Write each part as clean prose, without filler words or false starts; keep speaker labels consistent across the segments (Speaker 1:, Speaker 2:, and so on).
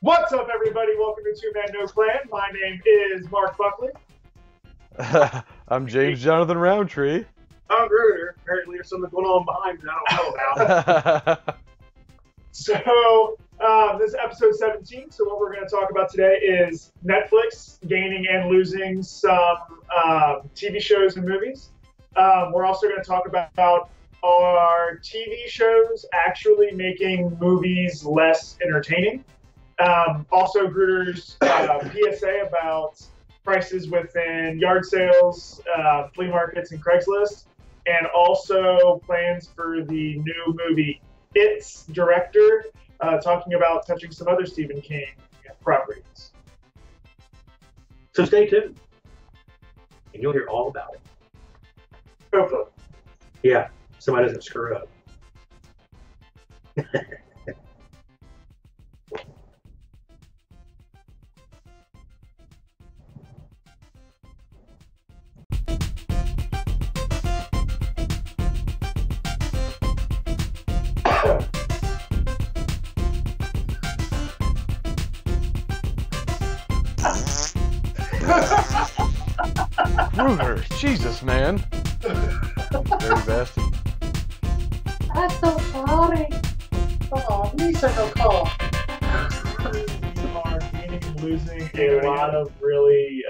Speaker 1: What's up, everybody? Welcome to Two Man No Plan. My name is Mark Buckley.
Speaker 2: I'm James Jonathan Roundtree.
Speaker 3: I'm Gruder. Apparently there's something going on behind me I don't know about.
Speaker 1: So, this is episode 17. So what we're going to talk about today is Netflix gaining and losing some TV shows and movies. We're also going to talk about our TV shows actually making movies less entertaining. Also, Gruder's PSA about prices within yard sales, flea markets, and Craigslist, and also plans for the new movie It's director, talking about touching some other Stephen King properties.
Speaker 3: So stay tuned, and you'll hear all about it.
Speaker 1: Hopefully.
Speaker 3: Yeah, somebody doesn't screw up.
Speaker 2: Ruger, Jesus, man. Dirty bastard.
Speaker 4: I'm so sorry.
Speaker 3: Oh, Lisa, no call.
Speaker 1: You are gaining and losing a lot of really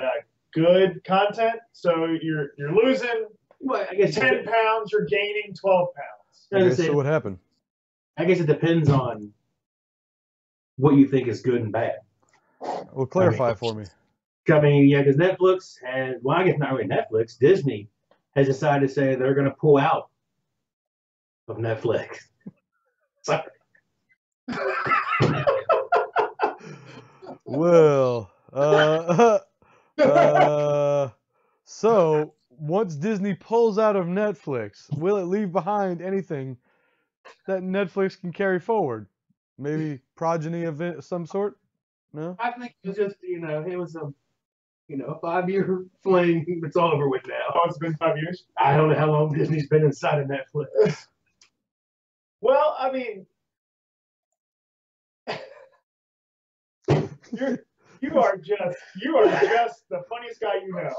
Speaker 1: good content. So you're losing
Speaker 3: Well, I guess
Speaker 1: 10 pounds, you're gaining 12 pounds.
Speaker 2: Okay, so what happened?
Speaker 3: I guess it depends on what you think is good and bad.
Speaker 2: Well, clarify for me.
Speaker 3: I mean, yeah, because Netflix has, well, I guess not really Netflix, Disney has decided to say they're going to pull out of Netflix. Sorry.
Speaker 2: Well, so once Disney pulls out of Netflix, will it leave behind anything that Netflix can carry forward? Maybe progeny of some sort? No?
Speaker 3: I think it was just, it was a 5-year fling. It's all over with now.
Speaker 1: Oh, it's been 5 years?
Speaker 3: I don't know how long Disney's been inside of Netflix.
Speaker 1: Well, I mean, you are just the funniest guy you know.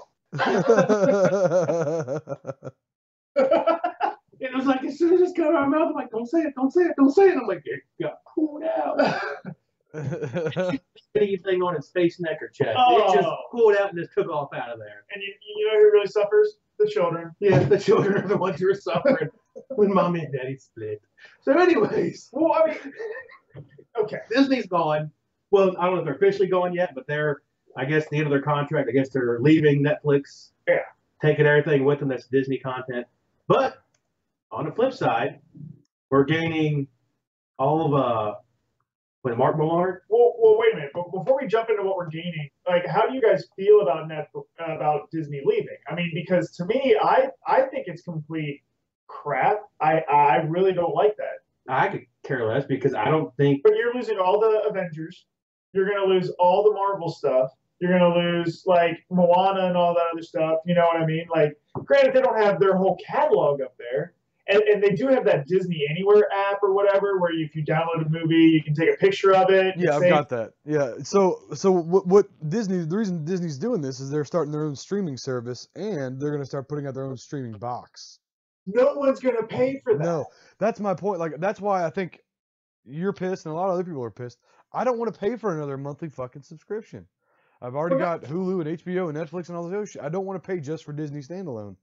Speaker 3: It was like, as soon as it got out of my mouth, I'm like, don't say it, don't say it, don't say it. I'm like, it got pulled out. Anything on his face, neck, or chest.
Speaker 1: Oh.
Speaker 3: It just pulled out and just took off out of there.
Speaker 1: And you know who really suffers? The children.
Speaker 3: Yeah, the children are the ones who are suffering when mommy and daddy split. So anyways,
Speaker 1: Well, I mean, okay.
Speaker 3: Disney's gone. Well, I don't know if they're officially gone yet, but they're, I guess, the end of their contract. I guess they're leaving Netflix.
Speaker 1: Yeah.
Speaker 3: Taking everything with them that's Disney content. But on the flip side, we're gaining all of Mark Millar.
Speaker 1: Well, wait a minute. But before we jump into what we're gaining, like, how do you guys feel about Disney leaving? I mean, because to me, I think it's complete crap. I really don't like that.
Speaker 3: I could care less because I don't think.
Speaker 1: But you're losing all the Avengers. You're going to lose all the Marvel stuff. You're going to lose, like, Moana and all that other stuff. You know what I mean? Like, granted, they don't have their whole catalog up there. And they do have that Disney Anywhere app or whatever, where if you download a movie, you can take a picture of it.
Speaker 2: Yeah, I've got that. Yeah. So what Disney? The reason Disney's doing this is they're starting their own streaming service, and they're going to start putting out their own streaming box.
Speaker 1: No one's going to pay for that.
Speaker 2: No, that's my point. Like, that's why I think you're pissed, and a lot of other people are pissed. I don't want to pay for another monthly fucking subscription. I've already got Hulu and HBO and Netflix and all those shit. I don't want to pay just for Disney standalone.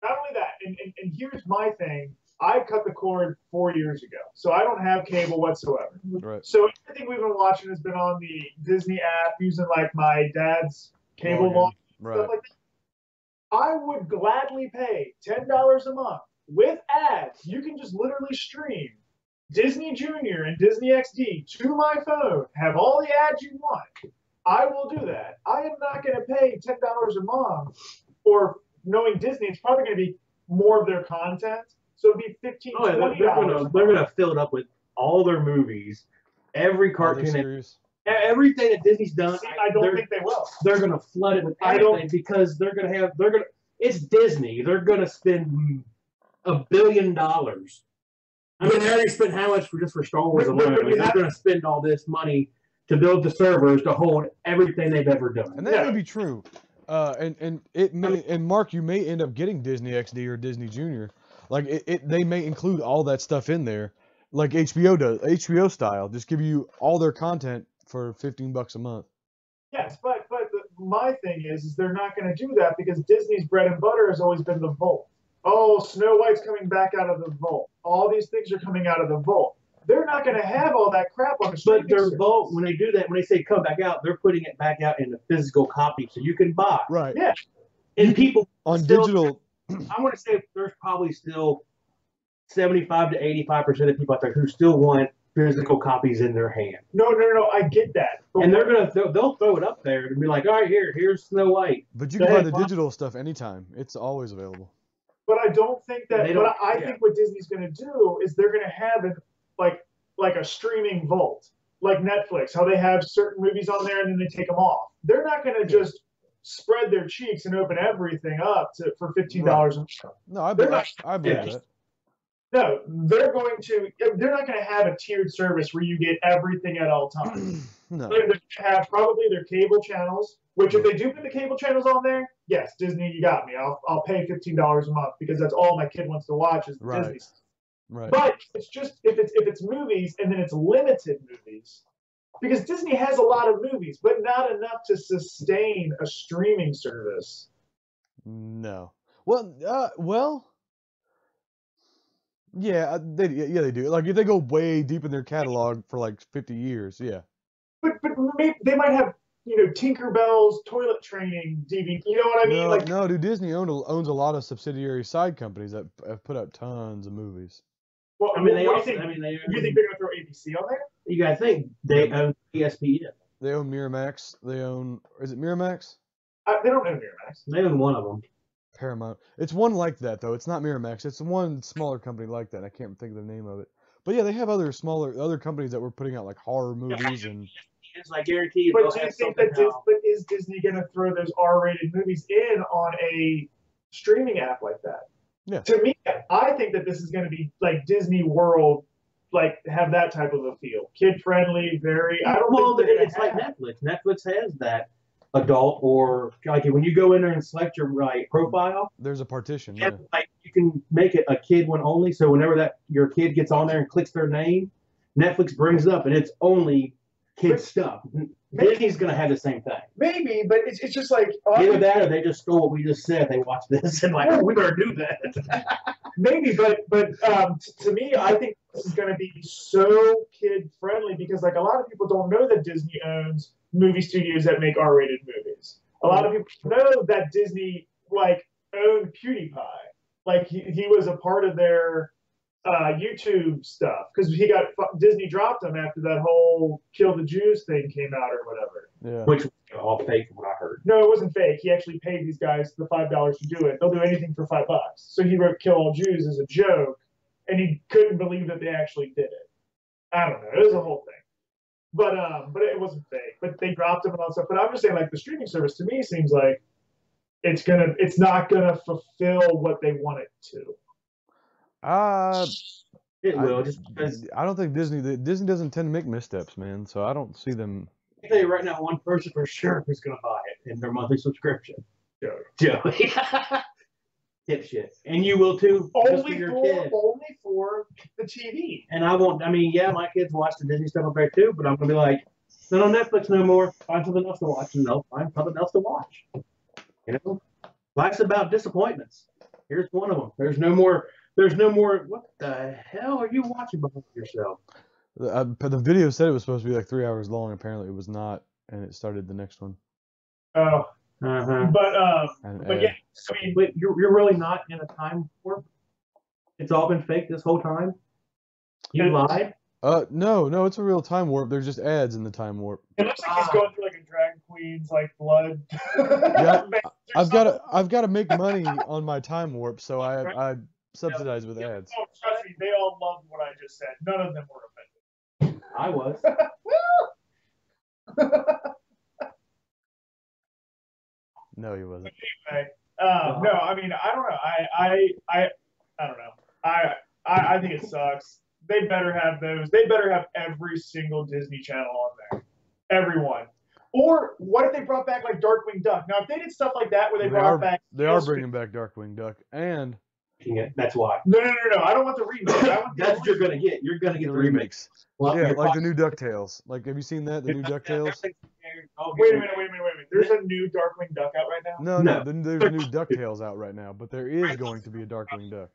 Speaker 1: Not only that, and here's my thing. I cut the cord 4 years ago, so I don't have cable whatsoever.
Speaker 2: Right.
Speaker 1: So everything we've been watching has been on the Disney app, using like my dad's cable log,
Speaker 2: Right.
Speaker 1: stuff like that. I would gladly pay $10 a month with ads. You can just literally stream Disney Junior and Disney XD to my phone. Have all the ads you want. I will do that. I am not going to pay $10 a month, or knowing Disney, it's probably going to be more of their content. So it'd be $15, $20.
Speaker 3: They're gonna fill it up with all their movies, every cartoon, everything that Disney's done.
Speaker 1: See, I don't think they will.
Speaker 3: They're gonna flood it with everything because it's Disney. They're gonna spend $1 billion. I mean, they already spent how much for Star Wars alone? They're gonna spend all this money to build the servers to hold everything they've ever done.
Speaker 2: And that may be true. And Mark, you may end up getting Disney XD or Disney Junior. Like they may include all that stuff in there, like HBO does, HBO style. Just give you all their content for $15 a month.
Speaker 1: Yes, but my thing is they're not going to do that because Disney's bread and butter has always been the vault. Oh, Snow White's coming back out of the vault. All these things are coming out of the vault. They're not going to have all that crap on the streaming
Speaker 3: But their
Speaker 1: service.
Speaker 3: vault, when they do that, when they say come back out, they're putting it back out in a physical copy so you can buy.
Speaker 2: Right.
Speaker 1: Yeah.
Speaker 3: And people
Speaker 2: On
Speaker 3: still,
Speaker 2: digital.
Speaker 3: I want to say there's probably still 75 to 85% of people out there who still want physical copies in their hand.
Speaker 1: No, I get that. But
Speaker 3: And they'll throw it up there and be like, all right, here's Snow White.
Speaker 2: But you
Speaker 3: Go
Speaker 2: can buy
Speaker 3: ahead,
Speaker 2: the
Speaker 3: Bob.
Speaker 2: digital stuff anytime. It's always available.
Speaker 1: But I don't think that.
Speaker 3: They don't-
Speaker 1: But I
Speaker 3: yeah.
Speaker 1: think what Disney's going to do is they're going to have it like a streaming vault, like Netflix, how they have certain movies on there and then they take them off. They're not going to just spread their cheeks and open everything up for $15 a month.
Speaker 2: No, I
Speaker 1: They're
Speaker 2: believe,
Speaker 1: not-
Speaker 2: I believe
Speaker 3: yeah.
Speaker 2: that.
Speaker 1: No, they're not going to have a tiered service where you get everything at all times.
Speaker 2: No.
Speaker 1: They're going to have probably their cable channels, which if they do put the cable channels on there, yes, Disney, you got me. I'll pay $15 a month because that's all my kid wants to watch is
Speaker 2: Right.
Speaker 1: Disney stuff.
Speaker 2: Right.
Speaker 1: But it's just if it's movies and then it's limited movies, because Disney has a lot of movies, but not enough to sustain a streaming service.
Speaker 2: No. Well. Yeah, they do. Like if they go way deep in their catalog for like 50 years, yeah.
Speaker 1: But maybe they might have Tinkerbell's toilet training DVD. You know what I mean?
Speaker 2: No, dude. Disney owns a lot of subsidiary side companies that have put out tons of movies.
Speaker 1: Well,
Speaker 3: I mean,
Speaker 1: what
Speaker 3: they
Speaker 1: do you
Speaker 3: also,
Speaker 1: think?
Speaker 3: I mean, they,
Speaker 1: You think they're going to throw ABC on there?
Speaker 3: you got to think they own ESPN.
Speaker 2: They own Miramax. They own. Is it Miramax?
Speaker 1: They don't own Miramax.
Speaker 3: They own one of them.
Speaker 2: Paramount. It's one like that though. It's not Miramax. It's one smaller company like that. I can't think of the name of it. But yeah, they have other companies that were putting out like horror movies and.
Speaker 3: It's like guaranteed.
Speaker 1: But
Speaker 3: they'll
Speaker 1: do you
Speaker 3: have
Speaker 1: think
Speaker 3: something
Speaker 1: that
Speaker 3: out.
Speaker 1: but is Disney going to throw those R-rated movies in on a streaming app like that?
Speaker 2: Yeah.
Speaker 1: To me, I think that this is going to be like Disney World, like have that type of a feel, kid friendly, very. I don't
Speaker 3: Well,
Speaker 1: think they're
Speaker 3: it's like Netflix. Netflix has that adult or like when you go in there and select your profile,
Speaker 2: There's a partition. Yeah.
Speaker 3: and, like you can make it a kid one only. So whenever that your kid gets on there and clicks their name, Netflix brings it up and it's only kid stuff. Disney's gonna have the same thing.
Speaker 1: maybe, but it's just like
Speaker 3: Either that or they just stole what we just said. They watched this and like, oh, we better do that.
Speaker 1: maybe, but to me, I think this is going to be so kid friendly because like a lot of people don't know that Disney owns movie studios that make R-rated movies. A lot of people know that Disney like owned PewDiePie. Like he was a part of their YouTube stuff because Disney dropped him after that whole "Kill the Jews" thing came out or whatever.
Speaker 2: Yeah.
Speaker 3: Which was all fake from what I heard.
Speaker 1: No, it wasn't fake. He actually paid these guys the $5 to do it. They'll do anything for $5. So he wrote "Kill All Jews" as a joke, and he couldn't believe that they actually did it. I don't know. It was a whole thing. But it wasn't fake. But they dropped him and all that stuff. But I'm just saying, like the streaming service to me seems like it's not gonna fulfill what they want it to.
Speaker 3: It will, just because
Speaker 2: I don't think Disney doesn't tend to make missteps, man. So I don't see them.
Speaker 3: I tell you right now, one person for sure who's going to buy it in their monthly subscription.
Speaker 1: Joey.
Speaker 3: Joey. Dipshit. And you will too, just for your kid.
Speaker 1: Only for the TV.
Speaker 3: And I won't, I mean, yeah, my kids watch the Disney stuff up there too, but I'm going to be like, not on Netflix no more. Find something else to watch. And they'll find something else to watch. You know? Life's about disappointments. Here's one of them. There's no more, what the hell are you watching behind yourself?
Speaker 2: The video said it was supposed to be like 3 hours long. Apparently, it was not, and it started the next one.
Speaker 1: Oh,
Speaker 3: Uh-huh.
Speaker 1: but yeah, I mean,
Speaker 3: Wait, you're really not in a time warp? It's all been fake this whole time? You lied?
Speaker 2: No, it's a real time warp. There's just ads in the time warp.
Speaker 1: it looks like he's going through like a drag queen's like blood.
Speaker 2: Yeah,
Speaker 1: I've
Speaker 2: I've got to make money on my time warp, so I subsidize with ads.
Speaker 1: Oh, trust me, they all loved what I just said. None of them were offended.
Speaker 3: I was.
Speaker 2: No, he wasn't.
Speaker 1: Anyway, no, I mean, I don't know. I don't know. I think it sucks. They better have those. They better have every single Disney channel on there. everyone. Or what if they brought back like Darkwing Duck? Now, if they did stuff like that where they brought back,
Speaker 2: they are bringing back Darkwing Duck, and
Speaker 3: That's why.
Speaker 1: No. I don't want the remake. I want
Speaker 3: That's what you're gonna get. You're gonna get the remakes. Well,
Speaker 2: yeah, like the new DuckTales. Like, have you seen that? The new DuckTales?
Speaker 1: Wait a minute. There's a new Darkwing Duck out right now?
Speaker 2: No. There's a new DuckTales out right now, but there is going to be a Darkwing Duck.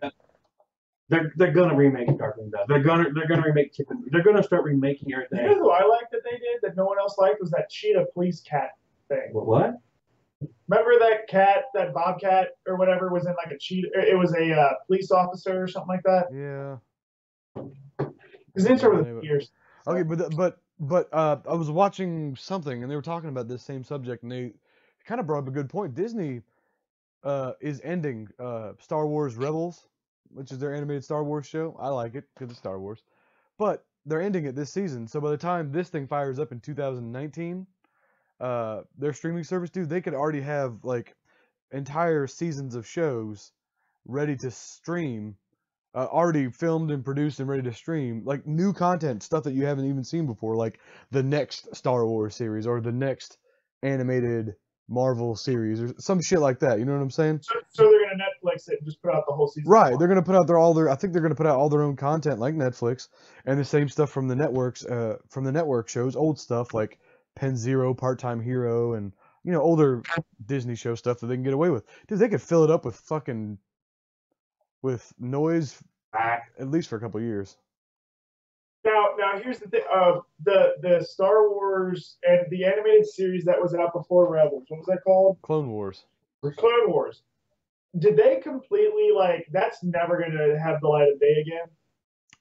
Speaker 3: They're gonna remake Darkwing Duck. They're gonna remake Chicken. They're gonna start remaking everything.
Speaker 1: You know who I liked that they did that no one else liked was that cheetah police cat thing.
Speaker 3: What?
Speaker 1: Remember that cat, that bobcat or whatever was in like a cheetah? It was a police officer or something like that.
Speaker 2: Yeah.
Speaker 1: His name started with ears.
Speaker 2: Okay, but I was watching something and they were talking about this same subject and they kind of brought up a good point. Disney is ending Star Wars Rebels, which is their animated Star Wars show. I like it because it's Star Wars, but they're ending it this season. So by the time this thing fires up in 2019, their streaming service, dude, they could already have like entire seasons of shows ready to stream, already filmed and produced and ready to stream, like new content, stuff that you haven't even seen before, like the next Star Wars series or the next animated Marvel series or some shit like that. You know what I'm saying?
Speaker 1: So they're gonna Netflix it and just put out the whole season.
Speaker 2: Right. They're gonna put out I think they're gonna put out all their own content like Netflix, and the same stuff from the networks, from the network shows, old stuff like Penn Zero, Part-Time Hero, and older Disney show stuff that they can get away with. Dude, they could fill it up with noise at least for a couple years.
Speaker 1: Now here's the thing. The Star Wars and the animated series that was out before Rebels. What was that called?
Speaker 2: Clone Wars.
Speaker 1: Clone Wars. Did they completely that's never gonna have the light of day again?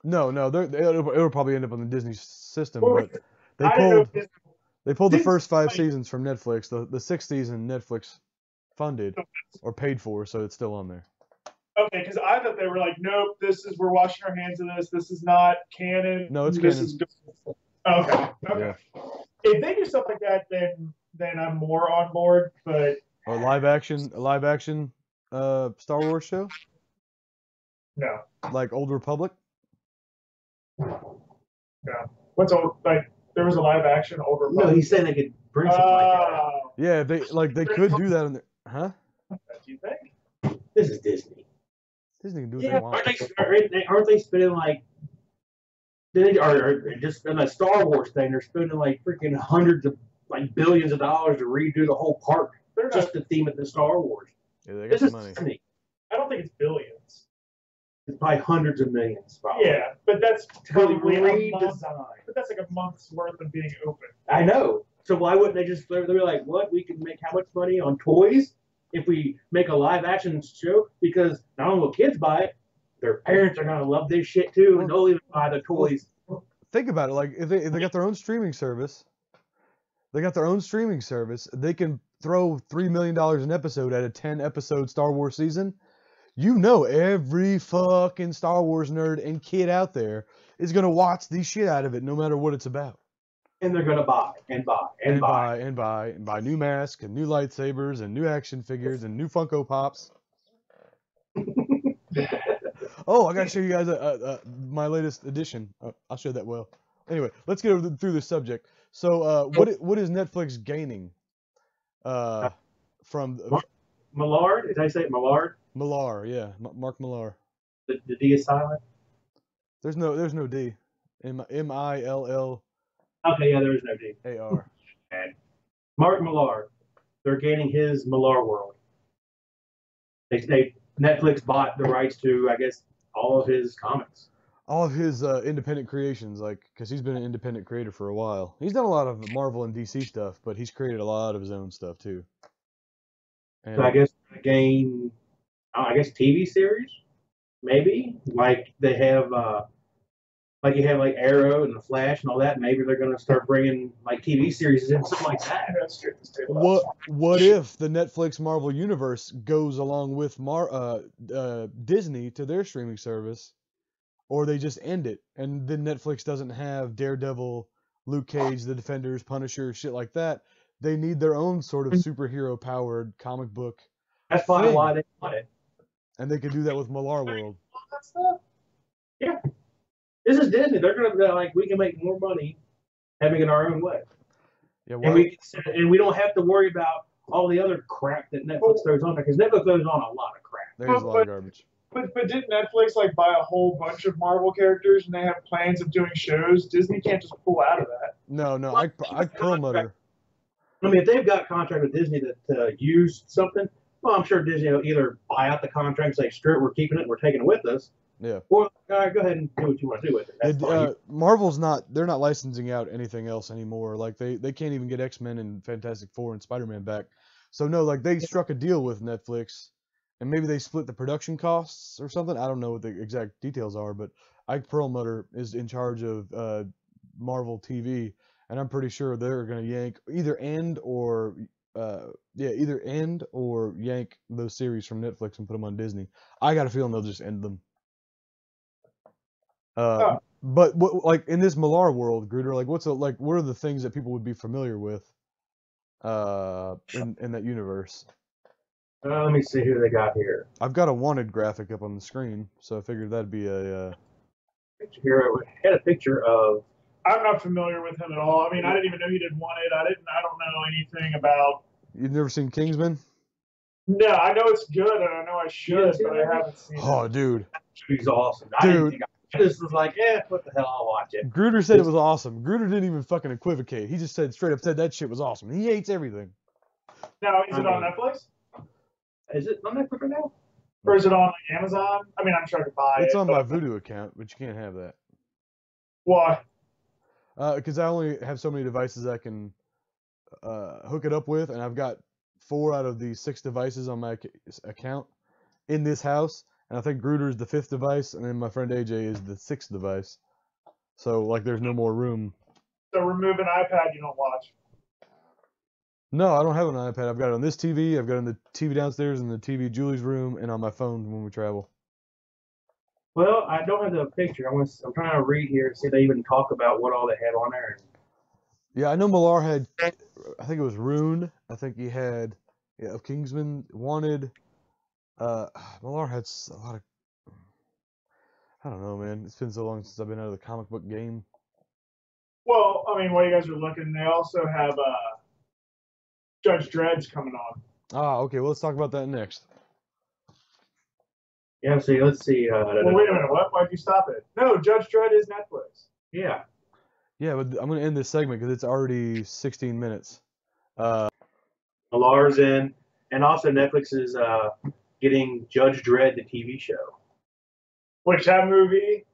Speaker 2: No, it'll probably end up on the Disney system,
Speaker 1: Well,
Speaker 2: but they pulled the
Speaker 1: Disney
Speaker 2: first 5 seasons from Netflix. The 6th season Netflix funded or paid for, so it's still on there.
Speaker 1: Okay, because I thought they were like, nope, we're washing our hands of this. This is not canon.
Speaker 2: No, it's
Speaker 1: this
Speaker 2: canon.
Speaker 1: Is okay.
Speaker 2: Yeah.
Speaker 1: If they do stuff like that, then I'm more on board. But
Speaker 2: Or a live action Star Wars show?
Speaker 1: No.
Speaker 2: Like Old Republic?
Speaker 1: No. What's old? There was a live action Old Republic.
Speaker 3: No, he's saying they could bring something like that.
Speaker 2: Yeah, they could do that in there. Huh?
Speaker 1: Do you think?
Speaker 3: This is Disney.
Speaker 2: Disney can do what they want.
Speaker 3: Aren't they spending or just in a Star Wars thing? They're spending freaking hundreds of billions of dollars to redo the whole park just to theme it to Star Wars.
Speaker 2: Yeah, they got some money.
Speaker 3: Disney.
Speaker 1: I don't think it's billions.
Speaker 3: It's probably hundreds of millions. Probably.
Speaker 1: Yeah, but that's probably a month.
Speaker 3: redesign.
Speaker 1: But that's like a month's worth of being open.
Speaker 3: I know. So why wouldn't they just? They're like, what? We can make how much money on toys if we make a live action show? Because not only will kids buy it, their parents are gonna love this shit too, and they'll even buy the toys.
Speaker 2: Think about it. Like if they got their own streaming service, they can throw $3 million an episode at a 10-episode Star Wars season. Every fucking Star Wars nerd and kid out there is gonna watch the shit out of it, no matter what it's about.
Speaker 3: And they're gonna buy and
Speaker 2: buy new masks and new lightsabers and new action figures and new Funko Pops. Oh, I gotta show you guys my latest edition. I'll show that well. Anyway, let's get through this subject. So, what is Netflix gaining from
Speaker 3: Millard? Did I say Millard?
Speaker 2: Millar, yeah, Mark Millar.
Speaker 3: The D is silent.
Speaker 2: There's no D. M-I-L-L.
Speaker 3: Okay, yeah, there is no D.
Speaker 2: A-R.
Speaker 3: Mark Millar. They're gaining his Millar World. Netflix bought the rights to, I guess, all of his comics.
Speaker 2: All of his independent creations, because he's been an independent creator for a while. He's done a lot of Marvel and DC stuff, but he's created a lot of his own stuff too. And
Speaker 3: So I guess gain, TV series, maybe like they have, like you have Arrow and the Flash and all that. Maybe they're gonna start bringing TV series and something like that.
Speaker 2: What if the Netflix Marvel universe goes along with Disney to their streaming service, or they just end it and then Netflix doesn't have Daredevil, Luke Cage, The Defenders, Punisher, shit like that? They need their own sort of superhero powered comic book.
Speaker 3: That's probably why they want it.
Speaker 2: And they could do that with Millar World.
Speaker 3: Yeah. This is Disney. They're gonna be we can make more money having it our own way.
Speaker 2: Yeah,
Speaker 3: and
Speaker 2: well,
Speaker 3: we don't have to worry about all the other crap that Netflix throws on there, because Netflix throws on a lot of crap.
Speaker 2: there's a lot of garbage.
Speaker 1: But didn't Netflix like buy a whole bunch of Marvel characters and they have plans of doing shows? Disney can't just pull out of that.
Speaker 2: No, I Perlmutter.
Speaker 3: I mean, if they've got a contract with Disney to use something, well, I'm sure Disney will either buy out the contract and say, screw it, we're keeping it, we're taking it with us.
Speaker 2: Yeah.
Speaker 3: Or, all right, go ahead and do what you want to do with it. That's fine.
Speaker 2: Marvel's they're not licensing out anything else anymore. Like they can't even get X-Men and Fantastic Four and Spider-Man back. So no, like they struck a deal with Netflix and maybe they split the production costs or something. I don't know what the exact details are, but Ike Perlmutter is in charge of Marvel TV, and I'm pretty sure they're going to yank either end or yank those series from Netflix and put them on Disney. I got a feeling they'll just end them. But what, like in this Millar world, Gruder, like what are the things that people would be familiar with in that universe?
Speaker 3: Let me see who they got here.
Speaker 2: I've got a wanted graphic up on the screen, so I figured that'd be a
Speaker 3: Picture here. I had a picture of.
Speaker 1: I'm not familiar with him at all. I mean, I didn't even know he did Wanted. I don't know anything about.
Speaker 2: You've never seen Kingsman?
Speaker 1: No, I know it's good, and I know I should, but I haven't seen it.
Speaker 2: Oh, dude.
Speaker 3: He's awesome.
Speaker 2: Dude.
Speaker 3: I just was like, what the hell, I'll watch it.
Speaker 2: Gruder said it was awesome. Gruder didn't even fucking equivocate. He just said straight up that shit was awesome. He hates everything.
Speaker 1: Now, is it on Netflix?
Speaker 3: Is it on Netflix right now?
Speaker 1: Or is it on like, Amazon? I mean, I'm trying to buy it.
Speaker 2: It's on my Vudu account, but you can't have that.
Speaker 1: Why?
Speaker 2: Because I only have so many devices I can hook it up with, and I've got 4 out of the 6 devices on my account in this house, and I think Gruder is the 5th device, and then my friend AJ is the 6th device. So, like, there's no more room.
Speaker 1: So remove an iPad you don't watch.
Speaker 2: No, I don't have an iPad. I've got it on this TV, I've got it on the TV downstairs, in the TV Julie's room, and on my phone when we travel.
Speaker 3: Well, I don't have the picture. I'm trying to read here and see if they even talk about what all they have on there.
Speaker 2: Yeah, I know Millar had, I think it was Rune. I think he had, of Kingsman, Wanted. Millar had a lot of, I don't know, man. It's been so long since I've been out of the comic book game.
Speaker 1: Well, I mean, while you guys are looking, they also have Judge Dredd's coming on.
Speaker 2: Ah, okay. Well, let's talk about that next.
Speaker 3: Yeah, let's see.
Speaker 1: Well, wait a minute. What? Why'd you stop it? No, Judge Dredd is Netflix.
Speaker 3: Yeah.
Speaker 2: Yeah, but I'm going to end this segment because it's already 16 minutes.
Speaker 3: Millar's in, and also Netflix is getting Judge Dredd, the TV show.
Speaker 1: Which that movie,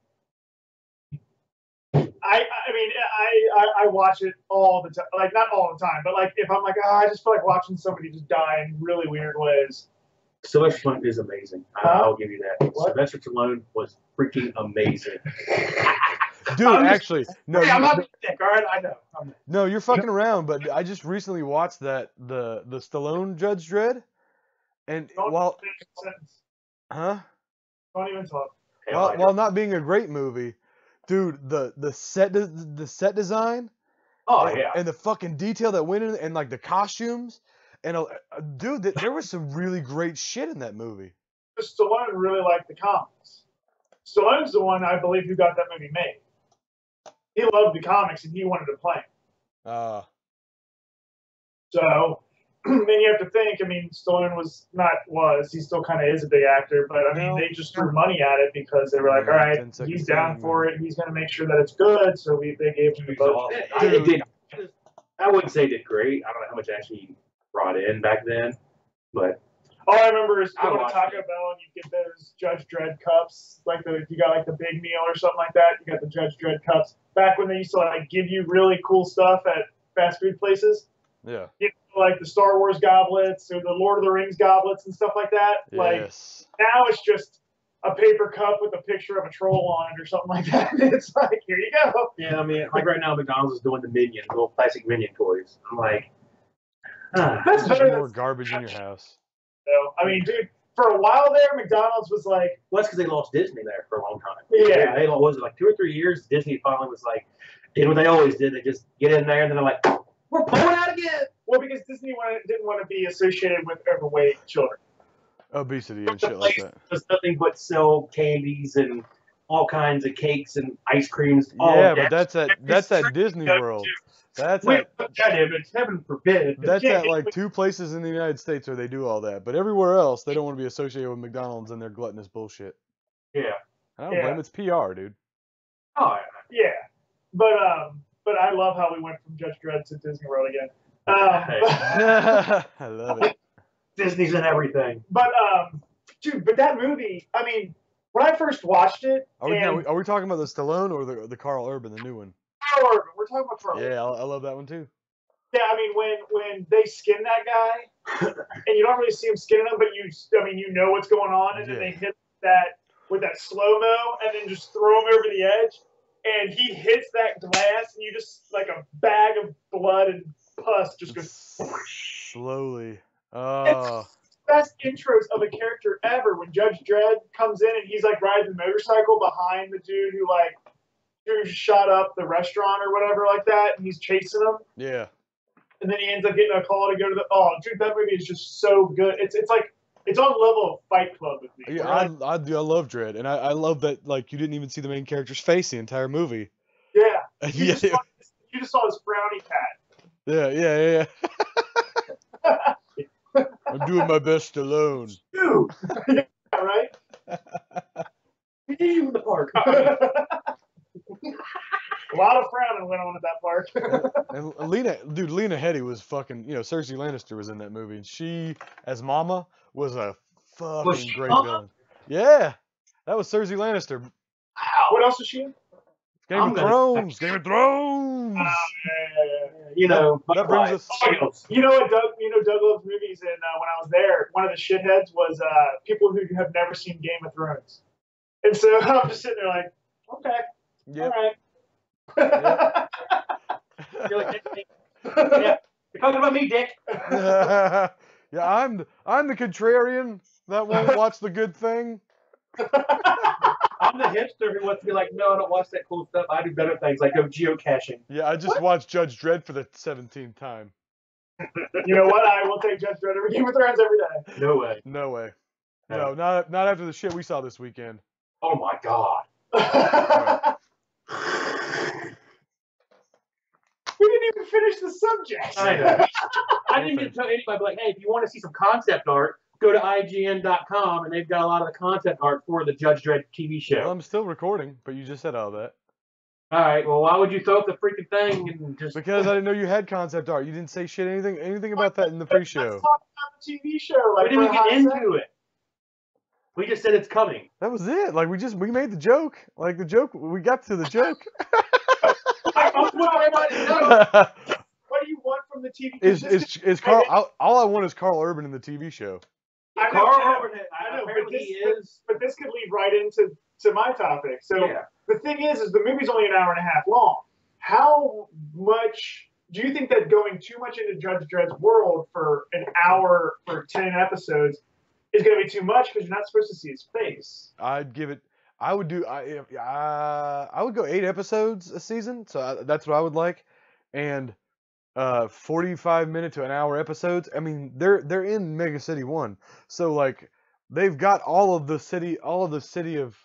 Speaker 1: I mean, I watch it all the time. Like, not all the time, but like if I'm like, I just feel like watching somebody just die in really weird ways.
Speaker 3: Sylvester Stallone is amazing. I'll give you that. What? Sylvester Stallone was freaking amazing.
Speaker 2: Dude, actually, no.
Speaker 3: Hey, I'm not sick, all right? I know.
Speaker 2: No, you're fucking around, but I just recently watched the Stallone Judge Dredd, and
Speaker 1: Don't even talk.
Speaker 2: While not being a great movie, dude, the set design.
Speaker 3: Oh yeah.
Speaker 2: And the fucking detail that went in, and like the costumes, and dude, there was some really great shit in that movie.
Speaker 1: Stallone really liked the comics. Stallone's the one, I believe, who got that movie made. He loved the comics and he wanted to play them. So then you have to think, I mean, Stallone he still kind of is a big actor, but I mean, they just threw money at it because they were like, all right, he's down for it. He's going to make sure that it's good. So they gave him the budget.
Speaker 3: I wouldn't say it did great. I don't know how much actually he brought in back then, but.
Speaker 1: All I remember is going to Taco Bell and you get those Judge Dredd cups, like you got like the big meal or something like that. You got the Judge Dredd cups. Back when they used to like give you really cool stuff at fast food places.
Speaker 2: Yeah.
Speaker 1: You know, like the Star Wars goblets or the Lord of the Rings goblets and stuff like that.
Speaker 2: Yes.
Speaker 1: Like now it's just a paper cup with a picture of a troll on it or something like that. It's like, here you go.
Speaker 3: Yeah, I mean, like right now McDonald's is doing the Minions, little plastic Minion toys. I'm like,
Speaker 1: that's
Speaker 2: better than more garbage in your house.
Speaker 1: So, I mean, dude, for a while there, McDonald's was like...
Speaker 3: Well, that's because they lost Disney there for a long time.
Speaker 1: Yeah.
Speaker 3: They was it like 2 or 3 years, Disney finally was like, did what they always did. They just get in there and then they're like, we're pulling out again.
Speaker 1: Well, because Disney didn't want to be associated with overweight children.
Speaker 2: Obesity and shit like that.
Speaker 3: There's nothing but sell candies and all kinds of cakes and ice creams.
Speaker 2: Yeah, but that's at Disney World. That's
Speaker 3: We
Speaker 2: at,
Speaker 3: put that image, heaven forbid.
Speaker 2: that's
Speaker 1: can't
Speaker 2: at
Speaker 1: get
Speaker 2: like
Speaker 1: with-
Speaker 2: 2 places in the United States where they do all that. But everywhere else, they don't want to be associated with McDonald's and their gluttonous bullshit.
Speaker 3: Yeah.
Speaker 2: I don't blame. It's PR, dude.
Speaker 3: Oh,
Speaker 1: Yeah, but I love how we went from Judge Dredd to Disney World again.
Speaker 2: I love it.
Speaker 3: Disney's in everything.
Speaker 1: But dude, but that movie, I mean, when I first watched it,
Speaker 2: Are we,
Speaker 1: and
Speaker 2: are we talking about the Stallone or the Carl Urban, the new one?
Speaker 1: Carl Urban, we're talking about Carl.
Speaker 2: Yeah, I love that one too.
Speaker 1: Yeah, I mean, when they skin that guy, and you don't really see him skinning him, but you know what's going on, and then they hit that with that slow mo, and then just throw him over the edge, and he hits that glass, and you just like a bag of blood and pus just goes.
Speaker 2: Slowly.
Speaker 1: It's best intros of a character ever when Judge Dredd comes in and he's like riding the motorcycle behind the dude who shot up the restaurant or whatever like that, and he's chasing him.
Speaker 2: Yeah.
Speaker 1: And then he ends up getting a call to go to the. Oh, dude, that movie is just so good. It's like it's on the level of Fight Club with me.
Speaker 2: Yeah, I love Dredd, and I love that like you didn't even see the main character's face the entire movie.
Speaker 1: Yeah. You,
Speaker 2: Yeah.
Speaker 1: just saw his frowny cat.
Speaker 2: Yeah. I'm doing my best alone.
Speaker 1: Dude. Yeah, right?
Speaker 3: We did you in the park.
Speaker 1: A lot of frowning went on at that park.
Speaker 2: And Lena Headey was fucking, Cersei Lannister was in that movie, and she, as Mama, was a fucking great
Speaker 3: Mama?
Speaker 2: villain. Yeah, that was Cersei Lannister.
Speaker 1: What else is she in?
Speaker 2: Game of Thrones. Game of Thrones. That brings us.
Speaker 1: You know what Doug loves movies, and when I was there, one of the shitheads was people who have never seen Game of Thrones. And so I'm just sitting there like, okay,
Speaker 2: Yep.
Speaker 1: all right.
Speaker 3: You're like, yeah, you're talking about me, Dick.
Speaker 2: Yeah, I'm the contrarian that won't watch the good thing.
Speaker 3: I'm the hipster who wants to be like, no, I don't watch that cool stuff. I do better things like go geocaching.
Speaker 2: Yeah, I just watched Judge Dredd for the 17th time.
Speaker 1: You know what? I will take Judge Dredd over Game of Thrones every day.
Speaker 3: No way.
Speaker 2: No way.
Speaker 3: No.
Speaker 2: No, not after the shit we saw this weekend.
Speaker 3: Oh my god.
Speaker 1: We didn't even finish the subject.
Speaker 3: I know. I didn't even tell anybody, like, hey, if you want to see some concept art, go to IGN.com, and they've got a lot of the concept art for the Judge Dredd TV show.
Speaker 2: Well, I'm still recording, but you just said all that.
Speaker 3: All right, well, why would you throw up the freaking thing and just...
Speaker 2: Because I didn't know you had concept art. You didn't say shit, anything about that in the pre-show.
Speaker 1: Let's talk about the TV show. Like,
Speaker 3: we didn't
Speaker 1: for a
Speaker 3: get
Speaker 1: hot
Speaker 3: into
Speaker 1: second.
Speaker 3: it. We just said it's coming.
Speaker 2: That was it. Like we made the joke. Like the joke, we got to the joke.
Speaker 3: I want everybody to know.
Speaker 1: What do you want from the TV?
Speaker 2: Is Carl? All I want is Carl Urban in the TV show.
Speaker 1: I know,
Speaker 3: Carl
Speaker 1: I know,
Speaker 3: Urban,
Speaker 1: I know,
Speaker 3: apparently
Speaker 1: but
Speaker 3: he is.
Speaker 1: But this could lead right into my topic. So
Speaker 3: Yeah.
Speaker 1: the thing is the movie's only an hour and a half long. How much do you think that going too much into Judge Dredd's world for an hour for 10 episodes is going to be too much because you're not supposed to see his face?
Speaker 2: I'd give it. I would go 8 episodes a season. So that's what I would like, and 45-minute to an hour episodes. I mean, they're in Mega City 1, so like they've got all of the city of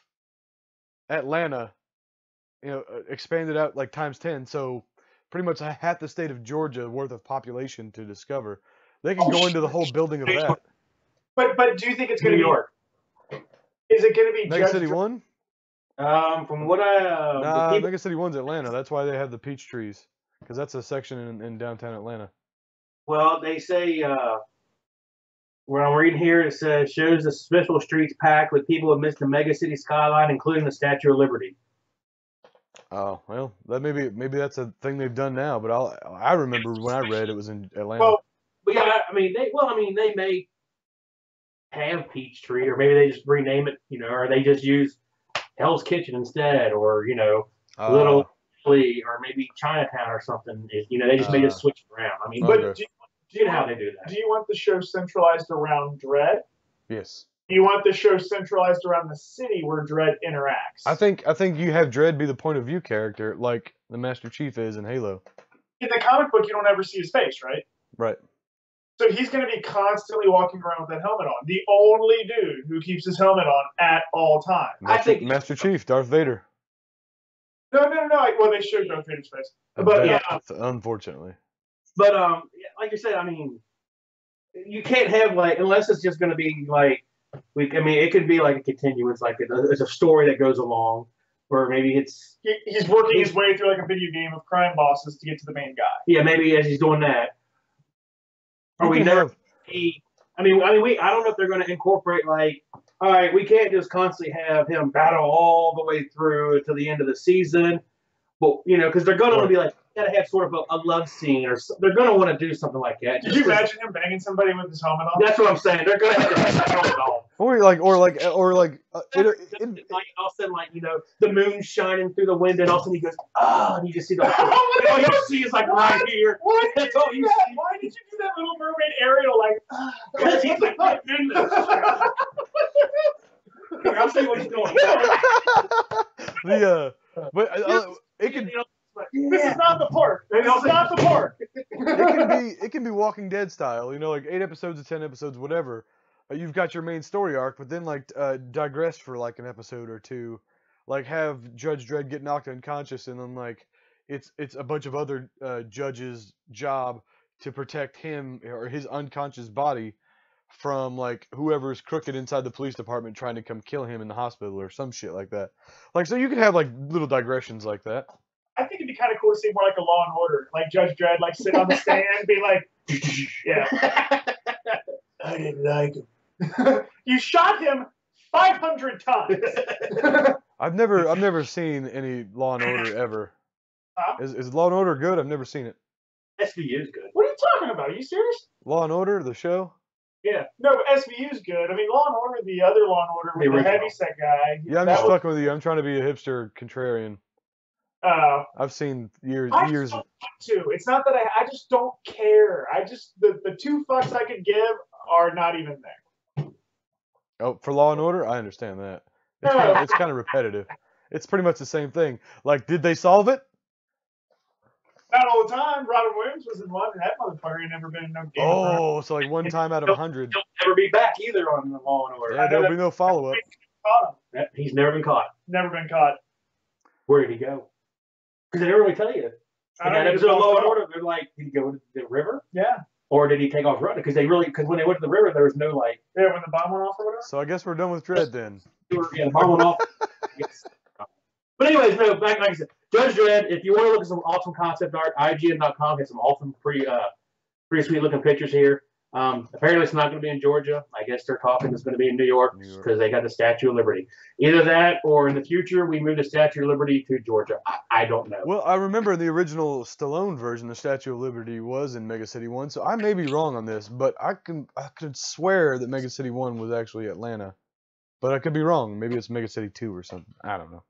Speaker 2: Atlanta, expanded out like times 10. So pretty much half the state of Georgia worth of population to discover. They can go into the whole building of that.
Speaker 1: But do you think it's going
Speaker 3: New
Speaker 1: to be
Speaker 3: York.
Speaker 1: Is it going to be
Speaker 2: Mega
Speaker 1: Judge
Speaker 2: City
Speaker 1: Dredd?
Speaker 2: 1?
Speaker 3: From what I...
Speaker 2: Nah,
Speaker 3: the people-
Speaker 2: Mega City 1's Atlanta. That's why they have the peach trees. Because that's a section in downtown Atlanta.
Speaker 3: Well, they say, where I'm reading here, it says, shows the special streets packed with people who missed the mega city skyline, including the Statue of Liberty.
Speaker 2: Oh, well, that maybe that's a thing they've done now, but I remember when I read it was in Atlanta.
Speaker 1: Well,
Speaker 3: But yeah, they may have Peachtree, or maybe they just rename it, or they just use Hell's Kitchen instead, or, Little Italy, or maybe Chinatown or something. They just may just switch it around. I mean,
Speaker 1: but
Speaker 2: Okay.
Speaker 3: you know how they do that.
Speaker 1: do you want the show centralized around Dredd?
Speaker 2: Yes.
Speaker 1: Do you want the show centralized around the city where Dredd interacts?
Speaker 2: I think you have Dredd be the point of view character, like the Master Chief is in Halo.
Speaker 1: in the comic book, you don't ever see his face, right?
Speaker 2: Right.
Speaker 1: So he's going to be constantly walking around with that helmet on. The only dude who keeps his helmet on at all times.
Speaker 3: I think-
Speaker 2: Master Chief, Darth Vader.
Speaker 1: No. Well, they should go Vader's face,
Speaker 2: A
Speaker 1: but
Speaker 2: death, unfortunately.
Speaker 3: But like you said, I mean, you can't have like unless it's just going to be like I mean, it could be like a continuance, like it's a story that goes along, or maybe it's
Speaker 1: he's working his way through like a video game of crime bosses to get to the main guy.
Speaker 3: yeah, maybe as he's doing that. Or
Speaker 2: You
Speaker 3: we
Speaker 2: can
Speaker 3: never.
Speaker 2: have-
Speaker 3: I mean, I don't know if they're going to incorporate like, all right, we can't just constantly have him battle all the way through to the end of the season, but because they're going to be like, you got to have sort of a love scene, or they're going to want to do something like that.
Speaker 1: Did you imagine him banging somebody with his helmet on?
Speaker 3: That's what I'm saying. They're going to have to helmet on.
Speaker 2: Or like
Speaker 3: all of a sudden, like the moon shining through the window, and all of a sudden he goes, and you just see the all you see is like right here.
Speaker 1: Why did
Speaker 3: That's all you see.
Speaker 1: Why did you do that Little Mermaid Ariel like?
Speaker 3: Because he's like, my goodness. I'll see what he's doing.
Speaker 2: it can
Speaker 1: This is not the park. This is not the park.
Speaker 2: it can be Walking Dead style, like 8 episodes or 10 episodes, whatever. You've got your main story arc, but then like digress for like an episode or two, like have Judge Dredd get knocked unconscious, and then like it's a bunch of other judges' job to protect him or his unconscious body from like whoever's crooked inside the police department trying to come kill him in the hospital or some shit like that. Like so you can have like little digressions like that.
Speaker 1: I think it'd be kind of cool to see more like a Law and Order, like Judge Dredd, like sit on the stand, be like, yeah, I didn't like him. You shot him 500 times.
Speaker 2: I've never seen any Law and Order ever.
Speaker 1: Huh?
Speaker 2: Is Law and Order good? I've never seen it.
Speaker 3: SVU is good.
Speaker 1: What are you talking about? Are you serious?
Speaker 2: Law and Order, the show?
Speaker 1: Yeah. No, but SVU's good. I mean, Law and Order, the other Law and Order with the heavyset guy.
Speaker 2: Yeah, I'm just fucking with you. I'm trying to be a hipster contrarian. I've seen years.
Speaker 1: I just don't want to. It's not that I just don't care. I just the 2 fucks I could give are not even there.
Speaker 2: Oh, for Law and Order, I understand that.
Speaker 1: No.
Speaker 2: It's kind of repetitive. It's pretty much the same thing. Like, did they solve it?
Speaker 1: Not all the time. Robin Williams was in one, and that motherfucker ain't never been in no game.
Speaker 2: Oh, so like one time out of 100.
Speaker 3: He'll never be back either on the Law and Order.
Speaker 2: Yeah, there'll be no follow-up.
Speaker 1: Caught him.
Speaker 3: He's never been caught.
Speaker 1: Never been caught.
Speaker 3: Where did he go? Because they never really tell you. In that episode of Law and Order, they're like, did he go to the river?
Speaker 1: Yeah.
Speaker 3: Or did he take off running? Because when they went to the river, there was no like.
Speaker 1: Yeah, when the bomb went off or whatever.
Speaker 2: So I guess we're done with Dredd then.
Speaker 3: Yeah, the bomb went off. Yes. But anyways, no, like I said, Judge Dredd, if you want to look at some awesome concept art, IGN.com has some awesome pretty sweet looking pictures here. Apparently it's not going to be in Georgia. I guess they're talking it's going to be in New York because they got the Statue of Liberty. Either that or in the future we move the Statue of Liberty to Georgia. I don't know.
Speaker 2: Well, I remember the original Stallone version, the Statue of Liberty was in Mega City 1, so I may be wrong on this, but I could swear that Mega City 1 was actually Atlanta. But I could be wrong. Maybe it's Mega City 2 or something. I don't know.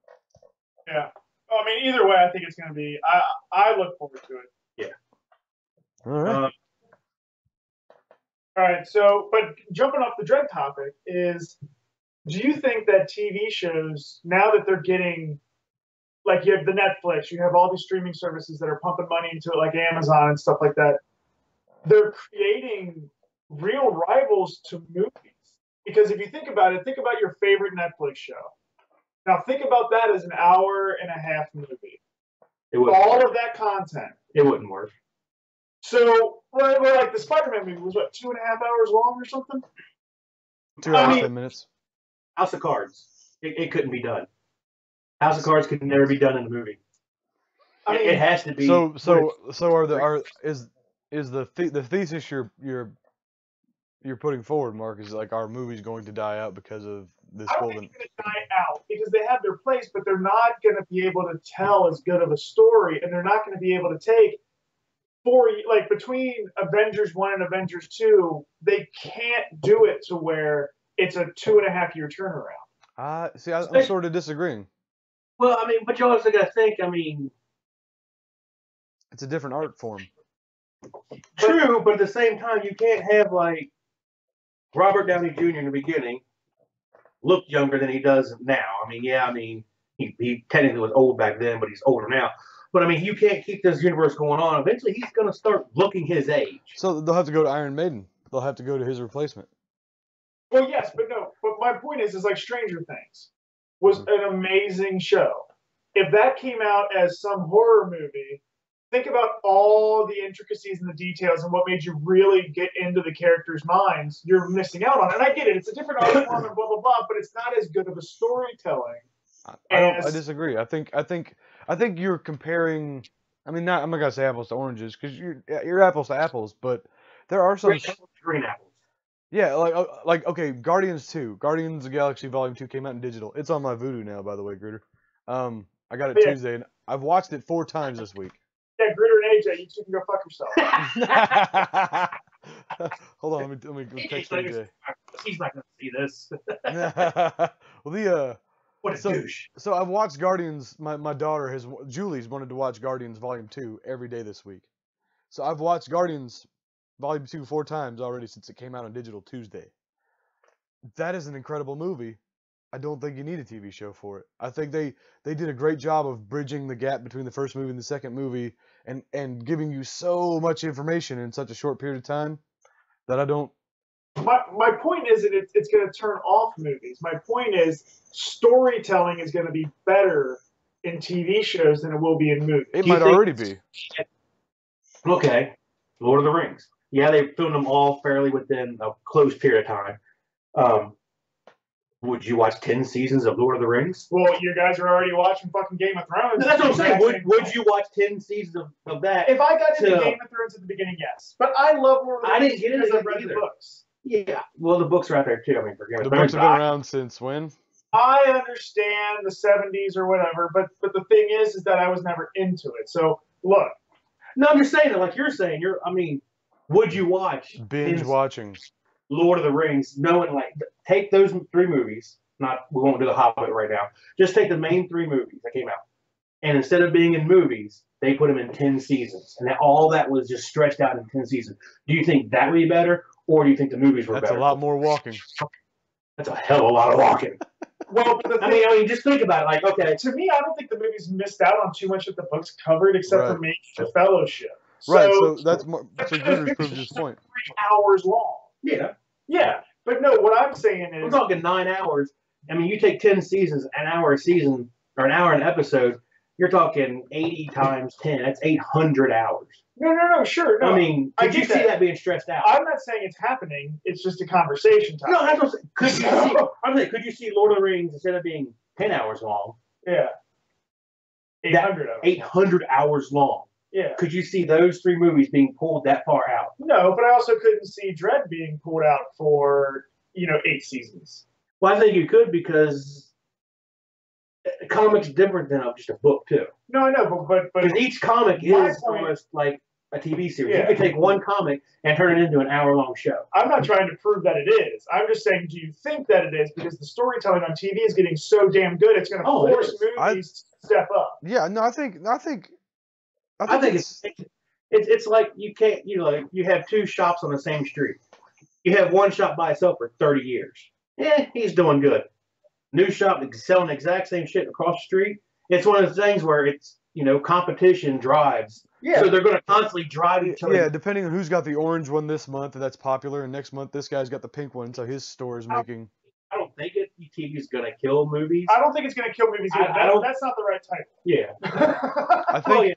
Speaker 1: Yeah. Well, I mean, either way, I think it's going to be. I look forward to it.
Speaker 3: Yeah.
Speaker 2: All right.
Speaker 1: All right. So, but jumping off the Dredd topic is, do you think that TV shows now that they're getting, like you have the Netflix, you have all these streaming services that are pumping money into it, like Amazon and stuff like that, they're creating real rivals to movies? Because if you think about it, think about your favorite Netflix show. Now think about that as an hour-and-a-half movie. All of that content.
Speaker 3: It wouldn't work.
Speaker 1: So, like the Spider-Man movie was what, 2.5 hours long or something?
Speaker 2: 2 hours, 10 minutes.
Speaker 3: House of Cards. It couldn't be done. House of Cards could never be done in a movie. I mean, it has to be.
Speaker 2: So is the thesis you're putting forward, Mark, is like our movie's going to die out because of this golden.
Speaker 1: I don't think it's going to die out because they have their place, but they're not going to be able to tell as good of a story, and they're not going to be able to take between Avengers 1 and Avengers 2, they can't do it to where it's a 2.5-year turnaround.
Speaker 2: See, I'm sort of disagreeing.
Speaker 3: Well, I mean, but you also got to think, I mean,
Speaker 2: it's a different art form.
Speaker 3: True, but at the same time, you can't have like Robert Downey Jr. in the beginning look younger than he does now. He technically was old back then, but he's older now. But I mean, you can't keep this universe going on. Eventually, he's going to start looking his age.
Speaker 2: So they'll have to go to Iron Maiden. They'll have to go to his replacement.
Speaker 1: Well, yes, but no. But my point is like Stranger Things was an amazing show. if that came out as some horror movie, think about all the intricacies and the details and what made you really get into the characters' minds. You're missing out on it. And I get it. It's a different art form and blah, blah, blah, but it's not as good of a storytelling.
Speaker 2: I disagree. I think you're comparing. I mean, I'm not gonna say apples to oranges because you're apples to apples, but there are some.
Speaker 3: Green apples.
Speaker 2: Yeah, like okay, Guardians 2, Guardians of the Galaxy Volume 2 came out in digital. It's on my Vudu now, by the way, Gruder. I got it Tuesday, and I've watched it 4 times this week.
Speaker 1: Yeah, Gruder and AJ, you two can go fuck yourself.
Speaker 2: Hold on, let me text AJ.
Speaker 3: He's not gonna see this.
Speaker 2: Well,
Speaker 3: What a douche.
Speaker 2: So I've watched Guardians. My daughter Julie's wanted to watch Guardians Volume 2 every day this week. So I've watched Guardians Volume 2 4 times already since it came out on digital Tuesday. That is an incredible movie. I don't think you need a TV show for it. I think they did a great job of bridging the gap between the first movie and the second movie and giving you so much information in such a short period of time that I don't.
Speaker 1: My point isn't it's going to turn off movies. My point is storytelling is going to be better in TV shows than it will be in movies.
Speaker 2: It might already be.
Speaker 3: Okay, Lord of the Rings. Yeah, they filmed them all fairly within a close period of time. Would you watch 10 seasons of Lord of the Rings?
Speaker 1: Well, you guys are already watching fucking Game of Thrones.
Speaker 3: That's what I'm saying. Would you watch 10 seasons of that?
Speaker 1: If I got into Game of Thrones at the beginning, yes. But I love Lord of the Rings.
Speaker 3: I didn't get into
Speaker 1: because
Speaker 3: it
Speaker 1: I've read
Speaker 3: either.
Speaker 1: the books.
Speaker 3: Yeah, well, the books are out there too. I mean, for Game of
Speaker 2: The
Speaker 3: Thrones.
Speaker 2: books have been around since when?
Speaker 1: I understand the 70s or whatever, but the thing is that I was never into it. So, look.
Speaker 3: No, I'm just saying that, like you're saying, would you watch
Speaker 2: Binge watching
Speaker 3: Lord of the Rings, knowing, like, take those 3 movies, we won't do The Hobbit right now, just take the main 3 movies that came out, and instead of being in movies, they put them in 10 seasons, and all that was just stretched out in 10 seasons. Do you think that would be better, or do you think the movies were better?
Speaker 2: That's a lot more walking.
Speaker 3: That's a hell of a lot of walking.
Speaker 1: Well, I
Speaker 3: mean, just think about it. Like, okay.
Speaker 1: To me, I don't think the movies missed out on too much of the books covered, except for maybe the Fellowship.
Speaker 2: Right, so that's more. So Gruder's proved his point.
Speaker 1: 3 hours long.
Speaker 3: Yeah.
Speaker 1: Yeah, but no, what I'm saying is...
Speaker 3: We're talking 9 hours. I mean, you take 10 seasons, an hour a season, or an hour an episode, you're talking 80 times 10. That's 800 hours.
Speaker 1: No, sure. No.
Speaker 3: I mean, could you see that being stressed out?
Speaker 1: I'm not saying it's happening. It's just a conversation topic.
Speaker 3: No, that's what I'm saying. Could you see Lord of the Rings, instead of being 10 hours long?
Speaker 1: Yeah. 800 hours.
Speaker 3: 800 hours long.
Speaker 1: Yeah.
Speaker 3: Could you see those 3 movies being pulled that far out?
Speaker 1: No, but I also couldn't see Dredd being pulled out for, 8 seasons.
Speaker 3: Well, I think you could, because a comic's different than just a book, too.
Speaker 1: No, I know, but
Speaker 3: because each comic is almost like a TV series. Yeah. You could take one comic and turn it into an hour-long show.
Speaker 1: I'm not trying to prove that it is. I'm just saying, do you think that it is? Because the storytelling on TV is getting so damn good, it's going to force movies to step up.
Speaker 2: Yeah, no, I think
Speaker 3: it's like you can't, you have 2 shops on the same street. You have one shop by itself for 30 years. He's doing good. New shop selling the exact same shit across the street. It's one of the things where it's, competition drives. Yeah. So they're going to constantly drive each other.
Speaker 2: Yeah, depending on who's got the orange one this month, that's popular, and next month this guy's got the pink one, so his store is making.
Speaker 3: I don't think TV is going to kill movies.
Speaker 1: I don't think it's going to kill movies either. That's not the right title.
Speaker 3: Yeah.
Speaker 2: I think.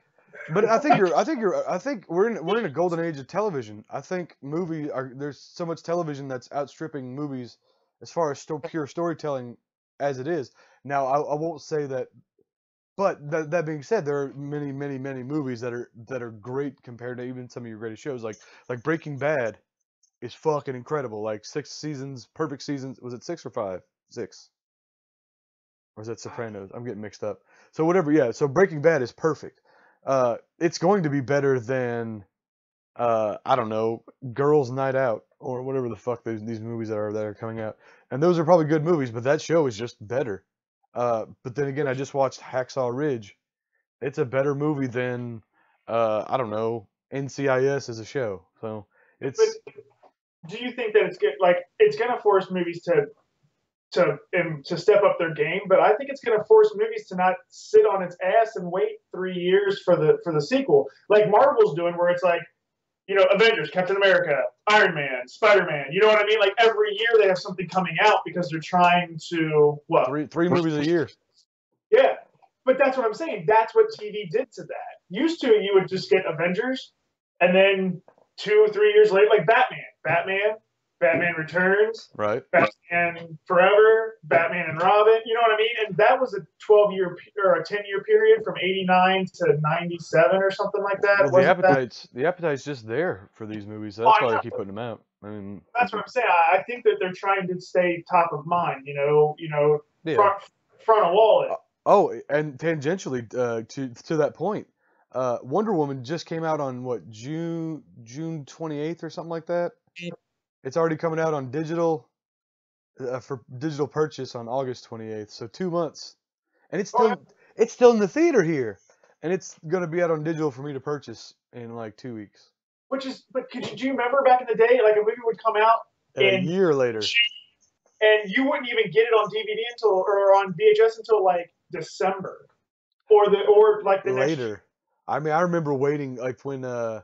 Speaker 2: But I think we're in a golden age of television. I think there's so much television that's outstripping movies as far as pure storytelling as it is. Now, I won't say that, but that being said, there are many movies that are great compared to even some of your greatest shows. Like Breaking Bad is fucking incredible. Like 6 seasons, perfect seasons. Was it 6 or 5? 6. Or is that Sopranos? I'm getting mixed up. So whatever, yeah. So Breaking Bad is perfect. It's going to be better than, I don't know, Girls Night Out or whatever the fuck these movies that are coming out. And those are probably good movies, but that show is just better. But then again, I just watched Hacksaw Ridge. It's a better movie than, I don't know, NCIS as a show. So it's.
Speaker 1: But do you think that it's good? Like, it's going to force movies to step up their game, but I think it's going to force movies to not sit on its ass and wait 3 years for the sequel, like Marvel's doing, where it's like, Avengers, Captain America, Iron Man, Spider-Man. You know what I mean? Like every year they have something coming out because they're trying to what?
Speaker 2: Three movies a year.
Speaker 1: Yeah. But that's what I'm saying. That's what TV did to that. Used to, you would just get Avengers, and then 2 or 3 years later, like Batman Returns,
Speaker 2: Right.
Speaker 1: Batman Forever, Batman and Robin. You know what I mean? And that was a 12-year or a 10-year period from '89 to '97 or something like that.
Speaker 2: Well, the appetite's just there for these movies. That's why they keep putting them out. I mean,
Speaker 1: that's what I'm saying. I think that they're trying to stay top of mind.
Speaker 2: yeah.
Speaker 1: Front of wallet.
Speaker 2: Oh, and tangentially to that point, Wonder Woman just came out on what, June 28th or something like that. It's already coming out on digital for digital purchase on August 28th. So 2 months, and it's still in the theater here, and it's gonna be out on digital for me to purchase in like 2 weeks.
Speaker 1: But do you remember back in the day, like a movie would come out
Speaker 2: a year later,
Speaker 1: and you wouldn't even get it on DVD or on VHS until like December, or the
Speaker 2: later.
Speaker 1: Next...
Speaker 2: I mean, I remember waiting like when
Speaker 1: Lion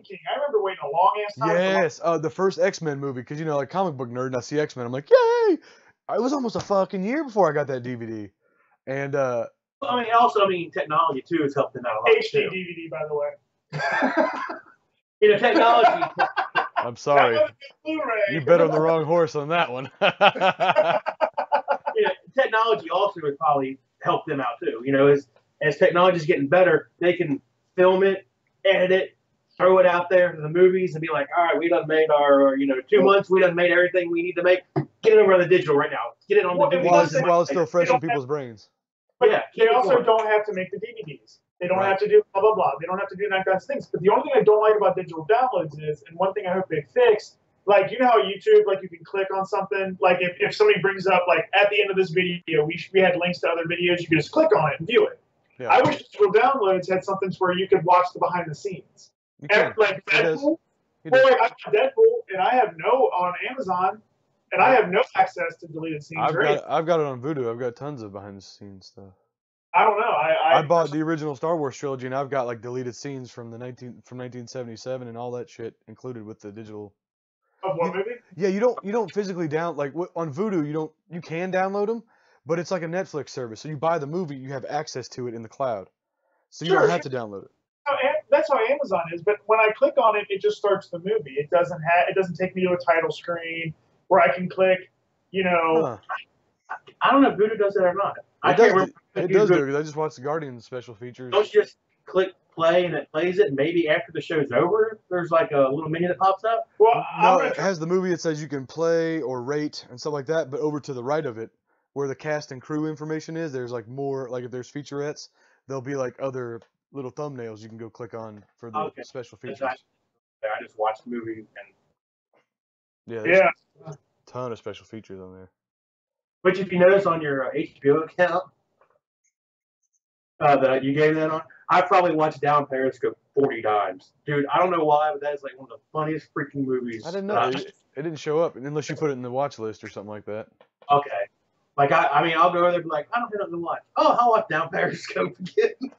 Speaker 1: King. I remember waiting a long ass time.
Speaker 2: Yes, the first X-Men movie, because like comic book nerd, and I see X-Men, I'm like, yay! It was almost a fucking year before I got that DVD, and
Speaker 3: technology too has helped them out a lot.
Speaker 1: HD DVD, by the way.
Speaker 3: Technology.
Speaker 2: I'm sorry. You bet on the wrong horse on that one.
Speaker 3: Technology also has probably helped them out too. As technology is getting better, they can film it, edit it, throw it out there to the movies, and be like, all right, we done made our 2 months, we done made everything we need to make. Get it over on the digital right now. Get it on the DVD.
Speaker 2: While it's still fresh in people's brains.
Speaker 1: But they also don't have to make the DVDs. They don't have to do blah, blah, blah. They don't have to do that kinds of things. But the only thing I don't like about digital downloads is, and one thing I hope they fix, like, you know how YouTube, like, you can click on something, like, if somebody brings up, like, at the end of this video, we had links to other videos, you can just click on it and view it. Yeah. I wish digital downloads had something where you could watch the behind the scenes. Like Deadpool. Well, like, I've got Deadpool, and I have on Amazon, and I have no access to deleted scenes.
Speaker 2: I've got it on Vudu. I've got tons of behind the scenes stuff.
Speaker 1: I don't know. I
Speaker 2: bought the original Star Wars trilogy, and I've got like deleted scenes from 1977 and all that shit included with the digital.
Speaker 1: Of what movie?
Speaker 2: Yeah, you don't physically on Vudu you can download them, but it's like a Netflix service. So you buy the movie, you have access to it in the cloud, so you don't have to download it.
Speaker 1: That's how Amazon is. But when I click on it, it just starts the movie. It doesn't take me to a title screen where I can click.
Speaker 3: I don't know if Vudu does that or not.
Speaker 2: It does do it, because I just watched the Guardians special features.
Speaker 3: Don't you just click play and it plays it, and maybe after the show's over, there's like a little menu that pops up?
Speaker 1: Well,
Speaker 2: no, it has the movie that says you can play or rate and stuff like that, but over to the right of it, where the cast and crew information is, there's like more, like if there's featurettes, there'll be like other little thumbnails you can go click on for the special features.
Speaker 3: I just watched the movie and
Speaker 2: there's a ton of special features on there.
Speaker 3: Which, if you notice on your HBO account that you gave that on, I probably watched Down Periscope 40 times. Dude, I don't know why, but that is like one of the funniest freaking movies.
Speaker 2: I didn't know. It didn't show up unless you put it in the watch list or something like that.
Speaker 3: Okay. Like, I'll go over there and be like, I don't have nothing to watch. Oh, I'll watch Down Periscope again.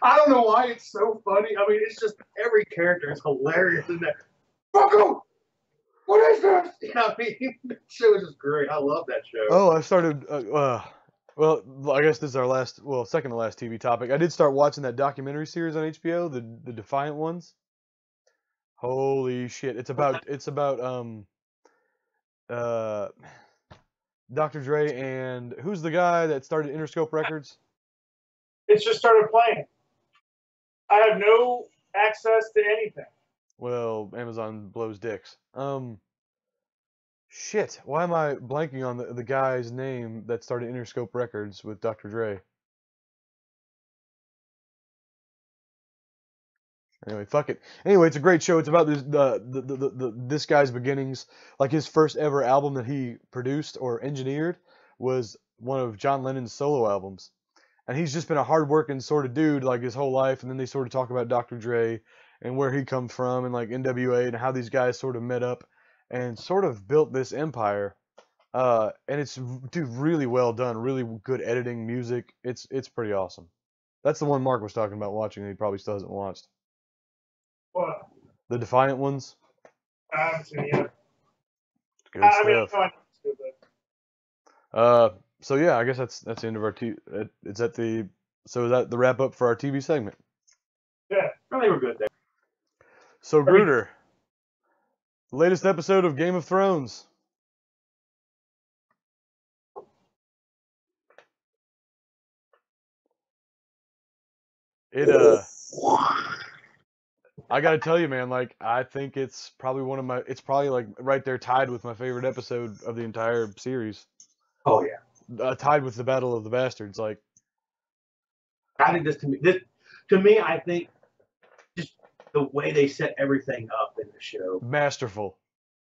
Speaker 3: I don't know why it's so funny. I mean, it's just every character is hilarious in there. Fuck what is this? I mean, the show is just great. I love that show.
Speaker 2: Oh, I started. Well, I guess this is our second to last TV topic. I did start watching that documentary series on HBO, the Defiant Ones. Holy shit! It's about Dr. Dre and who's the guy that started Interscope Records?
Speaker 1: It's just started playing. I have no access to anything.
Speaker 2: Well, Amazon blows dicks. Shit. Why am I blanking on the guy's name that started Interscope Records with Dr. Dre? Anyway, fuck it. Anyway, it's a great show. It's about this guy's beginnings. Like his first ever album that he produced or engineered was one of John Lennon's solo albums. And he's just been a hard-working sort of dude like his whole life. And then they sort of talk about Dr. Dre and where he comes from and like NWA and how these guys sort of met up and sort of built this empire. And it's, dude, really well done. Really good editing, music. It's pretty awesome. That's the one Mark was talking about watching and he probably still hasn't watched.
Speaker 1: What?
Speaker 2: The Defiant Ones?
Speaker 1: I haven't seen it yet.
Speaker 2: Good stuff. So yeah, I guess that's the end of our it's at the So is that the wrap up for our TV segment?
Speaker 1: Yeah.
Speaker 3: I think we're good there.
Speaker 2: So Gruder, latest episode of Game of Thrones. I gotta tell you, man, like I think it's probably it's probably like right there tied with my favorite episode of the entire series.
Speaker 3: Oh yeah.
Speaker 2: Tied with the Battle of the Bastards. Like,
Speaker 3: I think I think just the way they set everything up in the show.
Speaker 2: masterful.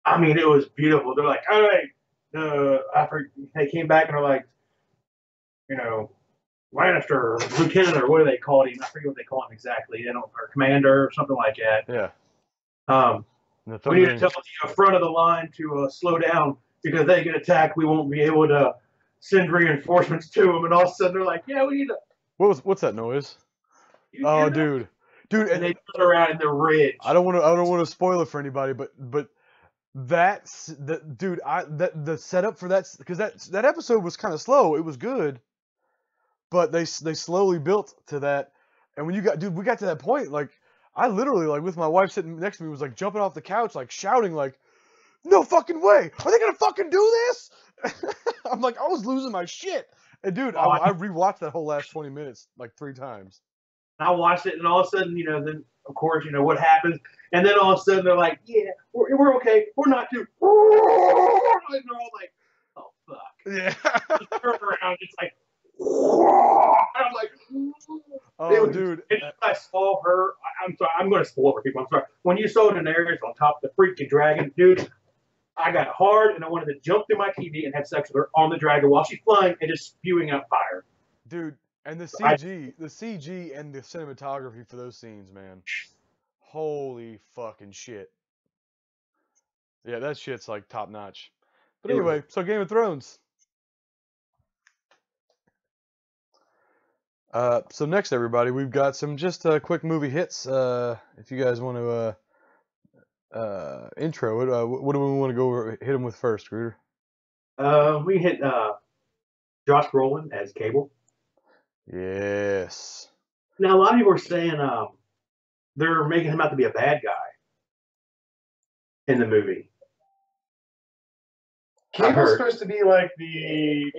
Speaker 3: I mean, it was beautiful. They're like, all right, they came back and they're like, you know, Lannister or Lieutenant or what do they call him? I forget what they call him exactly. They don't, or Commander or something like that.
Speaker 2: Yeah.
Speaker 3: We need to tell the front of the line to slow down because they get attacked. We won't be able to send reinforcements to them. And all of a sudden they're like, yeah, we need to.
Speaker 2: What's that noise? Oh, dude,
Speaker 3: and they turn around in the ridge.
Speaker 2: I don't want to spoil it for anybody, but the setup for that, because that episode was kind of slow. It was good, but they slowly built to that. And when we got to that point, like I literally, like with my wife sitting next to me, was like jumping off the couch, like shouting, like, "No fucking way! Are they gonna fucking do this?" I'm like, I was losing my shit. And dude, I rewatched that whole last 20 minutes like 3 times.
Speaker 3: I watched it, and all of a sudden, then of course, what happens, and then all of a sudden they're like, "Yeah, we're okay. We're not too." And they're all like, "Oh fuck!"
Speaker 2: Yeah.
Speaker 3: Just turn around, it's like, and I'm like,
Speaker 2: "Oh, dude!"
Speaker 3: And I saw her. I'm sorry, I'm going to spoil for people. I'm sorry. When you saw Daenerys on top of the freaking dragon, dude, I got hard, and I wanted to jump through my TV and have sex with her on the dragon while she's flying and just spewing out fire.
Speaker 2: Dude. And the CG and the cinematography for those scenes, man. Holy fucking shit. Yeah, that shit's like top notch. But anyway, so Game of Thrones. So next, everybody, we've got some just quick movie hits. If you guys want to intro it, what do we want to go over, hit them with first, Gruder?
Speaker 3: We hit Josh Brolin as Cable.
Speaker 2: Yes.
Speaker 3: Now, a lot of people are saying they're making him out to be a bad guy in the movie.
Speaker 1: Cable's supposed to be like the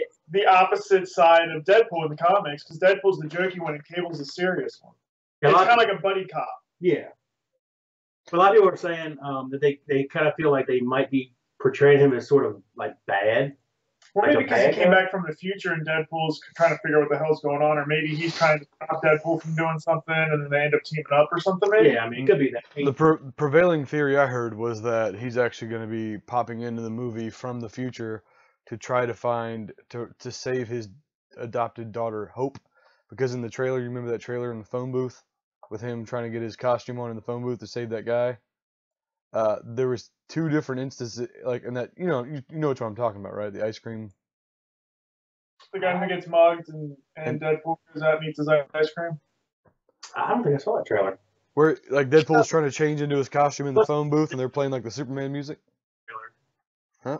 Speaker 1: opposite side of Deadpool in the comics, because Deadpool's the jokey one and Cable's the serious one. It's kind of like a buddy cop.
Speaker 3: Yeah. But a lot of people are saying that they kind of feel like they might be portraying him as sort of like bad.
Speaker 1: Or maybe because he came back from the future and Deadpool's trying to figure out what the hell's going on, or maybe he's trying to stop Deadpool from doing something and then they end up teaming up or something, maybe?
Speaker 3: Yeah, I mean, it could be that.
Speaker 2: The prevailing theory I heard was that he's actually going to be popping into the movie from the future to try to to save his adopted daughter, Hope. Because in the trailer, you remember that trailer in the phone booth with him trying to get his costume on in the phone booth to save that guy? There was 2 different instances, like in that, you know what I'm talking about, right? The ice cream.
Speaker 1: The guy who gets mugged and Deadpool goes out and eats his ice cream.
Speaker 3: I don't think I saw that trailer.
Speaker 2: Where like Deadpool's trying to change into his costume in the phone booth and they're playing like the Superman music. Huh?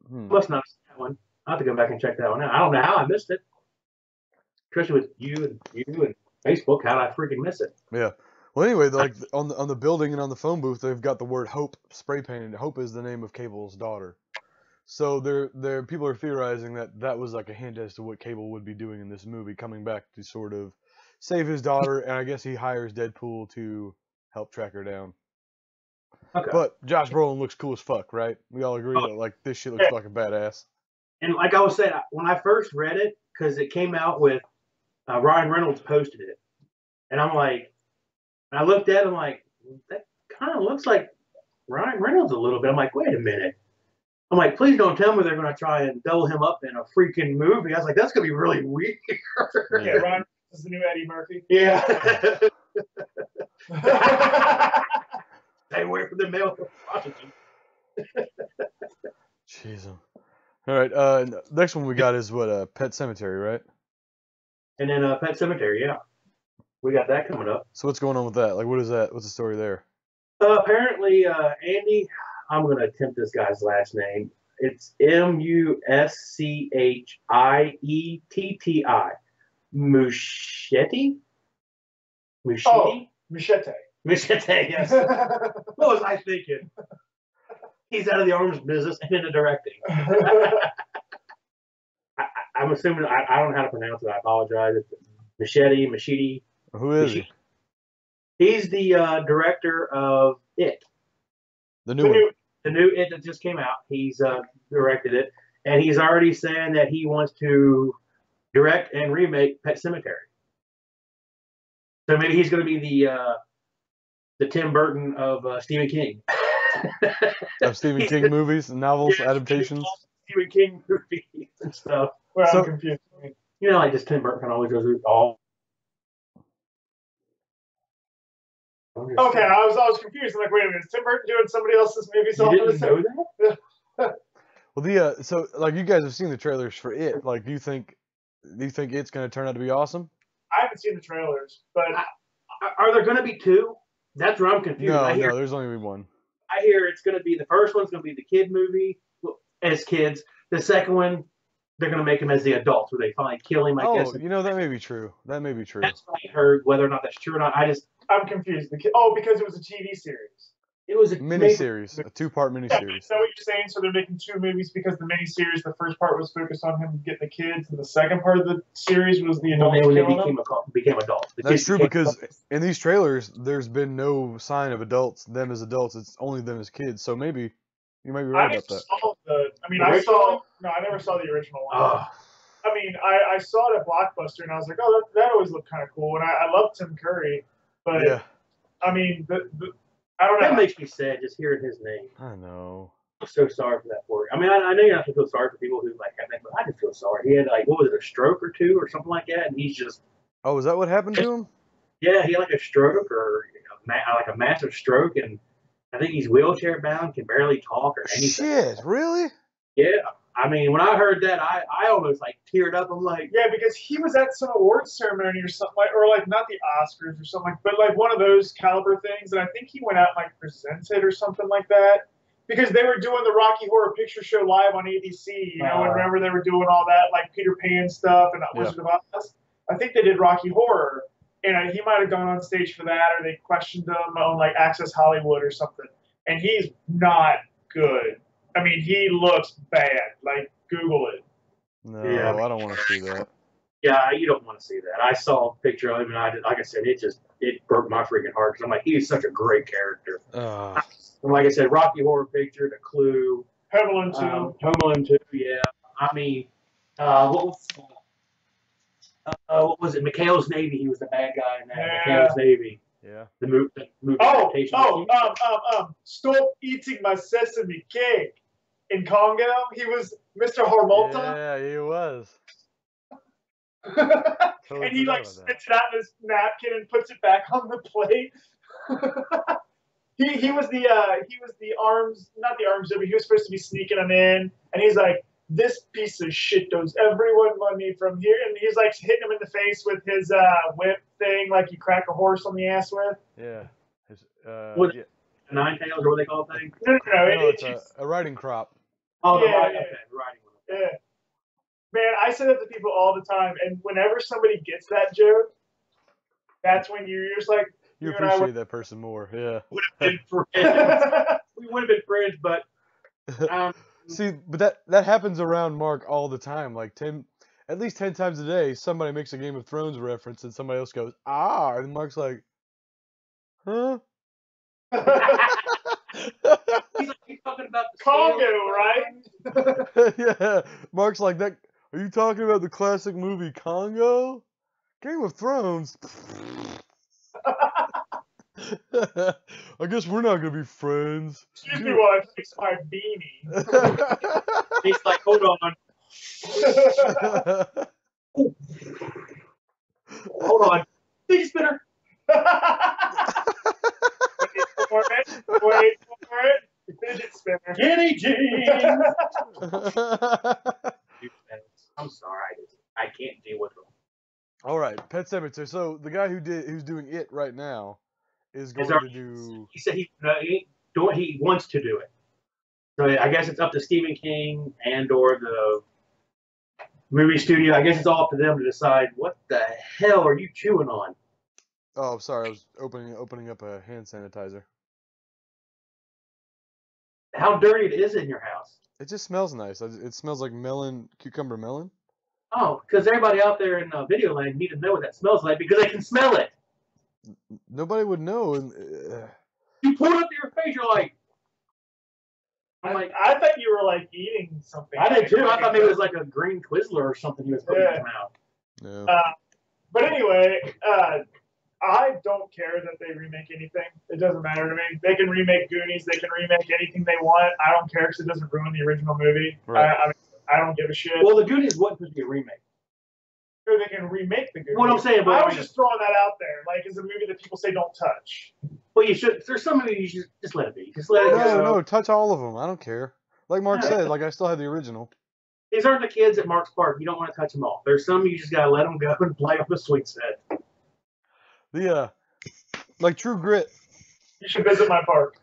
Speaker 3: Must not have seen that one. I'll have to go back and check that one out. I don't know how I missed it. Especially with you and Facebook, how did I freaking miss it?
Speaker 2: Yeah. Well, anyway, like on the building and on the phone booth, they've got the word Hope spray painted. Hope is the name of Cable's daughter. So people are theorizing that was like a hint as to what Cable would be doing in this movie, coming back to sort of save his daughter, and I guess he hires Deadpool to help track her down. Okay. But Josh Brolin looks cool as fuck, right? We all agree that like this shit looks fucking badass.
Speaker 3: And like I was saying, when I first read it, because it came out with Ryan Reynolds posted it, and I'm like, I looked at it, I'm like, that kind of looks like Ryan Reynolds a little bit. I'm like, wait a minute. I'm like, please don't tell me they're going to try and double him up in a freaking movie. I was like, that's going to be really weird.
Speaker 1: Yeah, Ryan is the new Eddie Murphy.
Speaker 3: Yeah. Stay away from the male prostitute.
Speaker 2: Jeez. All right. Next one we got is what? Pet Sematary, right?
Speaker 3: And then Pet Sematary, yeah. We got that coming up.
Speaker 2: So what's going on with that? Like, what is that? What's the story there?
Speaker 3: Apparently, Andy, I'm going to attempt this guy's last name. It's Muschietti. Muschietti.
Speaker 1: Oh, Machete.
Speaker 3: Machete, yes. What was I thinking? He's out of the arms business and into directing. I'm assuming I don't know how to pronounce it. I apologize. Machete.
Speaker 2: Who is he?
Speaker 3: He's the director of It.
Speaker 2: The new one.
Speaker 3: The new It that just came out. He's directed it, and he's already saying that he wants to direct and remake Pet Sematary. So maybe he's going to be the Tim Burton of Stephen King.
Speaker 2: Of Stephen King movies, novels,
Speaker 3: Yeah,
Speaker 2: adaptations.
Speaker 3: Stephen King movies and stuff.
Speaker 1: Well,
Speaker 2: So-
Speaker 1: I'm confused.
Speaker 3: You know, like just Tim Burton always goes through all.
Speaker 1: Okay, I was confused. I'm like, wait a minute, is Tim Burton doing somebody else's movies
Speaker 3: You
Speaker 1: all of a
Speaker 3: didn't know
Speaker 1: sudden?
Speaker 3: that?
Speaker 2: Well, so like you guys have seen the trailers for It. Like, do you think it's going to turn out to be awesome?
Speaker 1: I haven't seen the trailers, but
Speaker 3: Are there going to be two? That's where I'm confused.
Speaker 2: No,
Speaker 3: I hear
Speaker 2: there's only one.
Speaker 3: it's going to be the first one's going to be the kid movie as kids. The second one, they're going to make him as the adults, where they finally kill him. I guess.
Speaker 2: That may be true. That may be true.
Speaker 3: That's what I heard. Whether or not that's true or not,
Speaker 1: I'm confused. Because it was a TV series.
Speaker 3: it was a
Speaker 2: Miniseries, a 2-part
Speaker 1: Yeah, is
Speaker 2: miniseries.
Speaker 1: that what you're saying? So they're making 2 movies because the miniseries, the first part was focused on him getting the kids, and the second part of the series was the adults
Speaker 3: when they
Speaker 1: killing them?
Speaker 3: became adults. The
Speaker 2: That's
Speaker 3: kids
Speaker 2: true
Speaker 3: became
Speaker 2: because
Speaker 3: adults.
Speaker 2: in these trailers, there's been no sign of them as adults. It's only them as kids. So maybe you might be right about that.
Speaker 1: I never saw the original one.
Speaker 3: Ugh.
Speaker 1: I mean, I saw it at Blockbuster, and I was like, oh, that always looked kind of cool, and I love Tim Curry, but
Speaker 2: Yeah,
Speaker 1: I mean, I don't know.
Speaker 3: That makes me sad just hearing his name.
Speaker 2: I know.
Speaker 3: I'm so sorry for that for you. I mean, I know you have to feel sorry for people who like have that, but I just feel sorry. He had what was it, a stroke or two or something like that, and he's just
Speaker 2: Oh, is that what happened to him?
Speaker 3: he had like a stroke or like a massive stroke, and I think he's wheelchair bound, can barely talk or anything.
Speaker 2: Shit, really?
Speaker 3: Yeah, I mean, when I heard that, I almost like teared up. I'm like,
Speaker 1: Yeah, because he was at some awards ceremony or something or not the Oscars or something, but like one of those caliber things, and I think he went out and like presented or something like that. Because they were doing the Rocky Horror Picture Show live on ABC, and remember they were doing all that like Peter Pan stuff and Wizard of Oz. I think they did Rocky Horror, and he might have gone on stage for that, or they questioned him on like Access Hollywood or something. And he's not good. I mean, he looks bad. Like, Google it.
Speaker 2: No,
Speaker 3: Yeah.
Speaker 2: I don't want to see that.
Speaker 3: yeah, you don't want to see that. I saw a picture of him, and like I said, it broke my freaking heart because I'm like, he's such a great character. And like I said, Rocky Horror Picture, The Clue,
Speaker 1: Home Alone 2.
Speaker 3: Home Alone 2, yeah. I mean, what was it? McHale's Navy. He was the bad guy in that.
Speaker 1: Yeah.
Speaker 3: McHale's Navy.
Speaker 2: Yeah.
Speaker 3: The movie
Speaker 1: Oh,
Speaker 3: adaptation.
Speaker 1: stop eating my sesame cake. In Congo, he was Mr. Hormonta.
Speaker 2: Yeah, he was.
Speaker 1: And he like spits it out in his napkin and puts it back on the plate. he was the arms, not the arms but he was supposed to be sneaking them in, and he's like, this piece of shit does everyone money from here, and he's like hitting him in the face with his whip thing, like you crack a horse on the ass with.
Speaker 2: Yeah.
Speaker 3: What-
Speaker 2: Yeah.
Speaker 3: Nine Tails, or what they call it thing?
Speaker 1: No,
Speaker 2: It's a riding crop.
Speaker 3: Oh, the
Speaker 1: Yeah,
Speaker 3: riding,
Speaker 1: yeah.
Speaker 3: okay, the riding one.
Speaker 1: yeah. Man, I say that to people all the time, and whenever somebody gets that joke, that's when you're just like,
Speaker 2: You
Speaker 1: You and I
Speaker 2: appreciate that person more. Yeah.
Speaker 3: Would have been friends. We would have been friends, but
Speaker 2: See, but that happens around Mark all the time. Like at least 10 times a day, somebody makes a Game of Thrones reference and somebody else goes, ah, and Mark's like, huh?
Speaker 3: he's like, you talking about the
Speaker 1: Congo, right?
Speaker 2: Yeah. Mark's like, that. Are you talking about the classic movie Congo? Game of Thrones? I guess we're not gonna be friends.
Speaker 1: Excuse me while I fix my beanie.
Speaker 3: He's like, hold on, hold on. Fidget spinner.
Speaker 1: Wait for it. Fidget spinner.
Speaker 3: Kenny G. I'm sorry, I can't deal with them.
Speaker 2: All right, Pet Sematary. So the guy who's doing it right now is going to do.
Speaker 3: He said he wants to do it. So I guess it's up to Stephen King and or movie studio, I guess it's all up to them to decide what the hell are you chewing on.
Speaker 2: Oh, sorry, I was opening up a hand sanitizer.
Speaker 3: How dirty is it in your house?
Speaker 2: It just smells nice. It smells like cucumber melon.
Speaker 3: Oh, because everybody out there in video land need to know what that smells like because they can smell it.
Speaker 2: Nobody would know.
Speaker 3: You pull it up to your face, you're like,
Speaker 1: I thought you were like eating something.
Speaker 3: I did too. I thought maybe it was like a green Twizzler or something he was putting in his mouth.
Speaker 2: Yeah.
Speaker 1: But anyway, I don't care that they remake anything. It doesn't matter to me. They can remake Goonies. They can remake anything they want. I don't care because it doesn't ruin the original movie.
Speaker 2: Right.
Speaker 1: I don't give a shit.
Speaker 3: Well, the Goonies wasn't supposed to be a remake.
Speaker 1: Or they can remake the Goonies.
Speaker 3: What I'm saying, but
Speaker 1: I was just throwing that out there. Like, it's a movie that people say don't touch.
Speaker 3: Well, you should. There's some movies you should just let it be. Just let it go.
Speaker 2: No, touch all of them. I don't care. Like Mark said, like I still have the original.
Speaker 3: These aren't the kids at Mark's Park. You don't want to touch them all. There's some you just gotta let them go and play on the sweet set.
Speaker 2: Like True Grit.
Speaker 1: You should visit my park.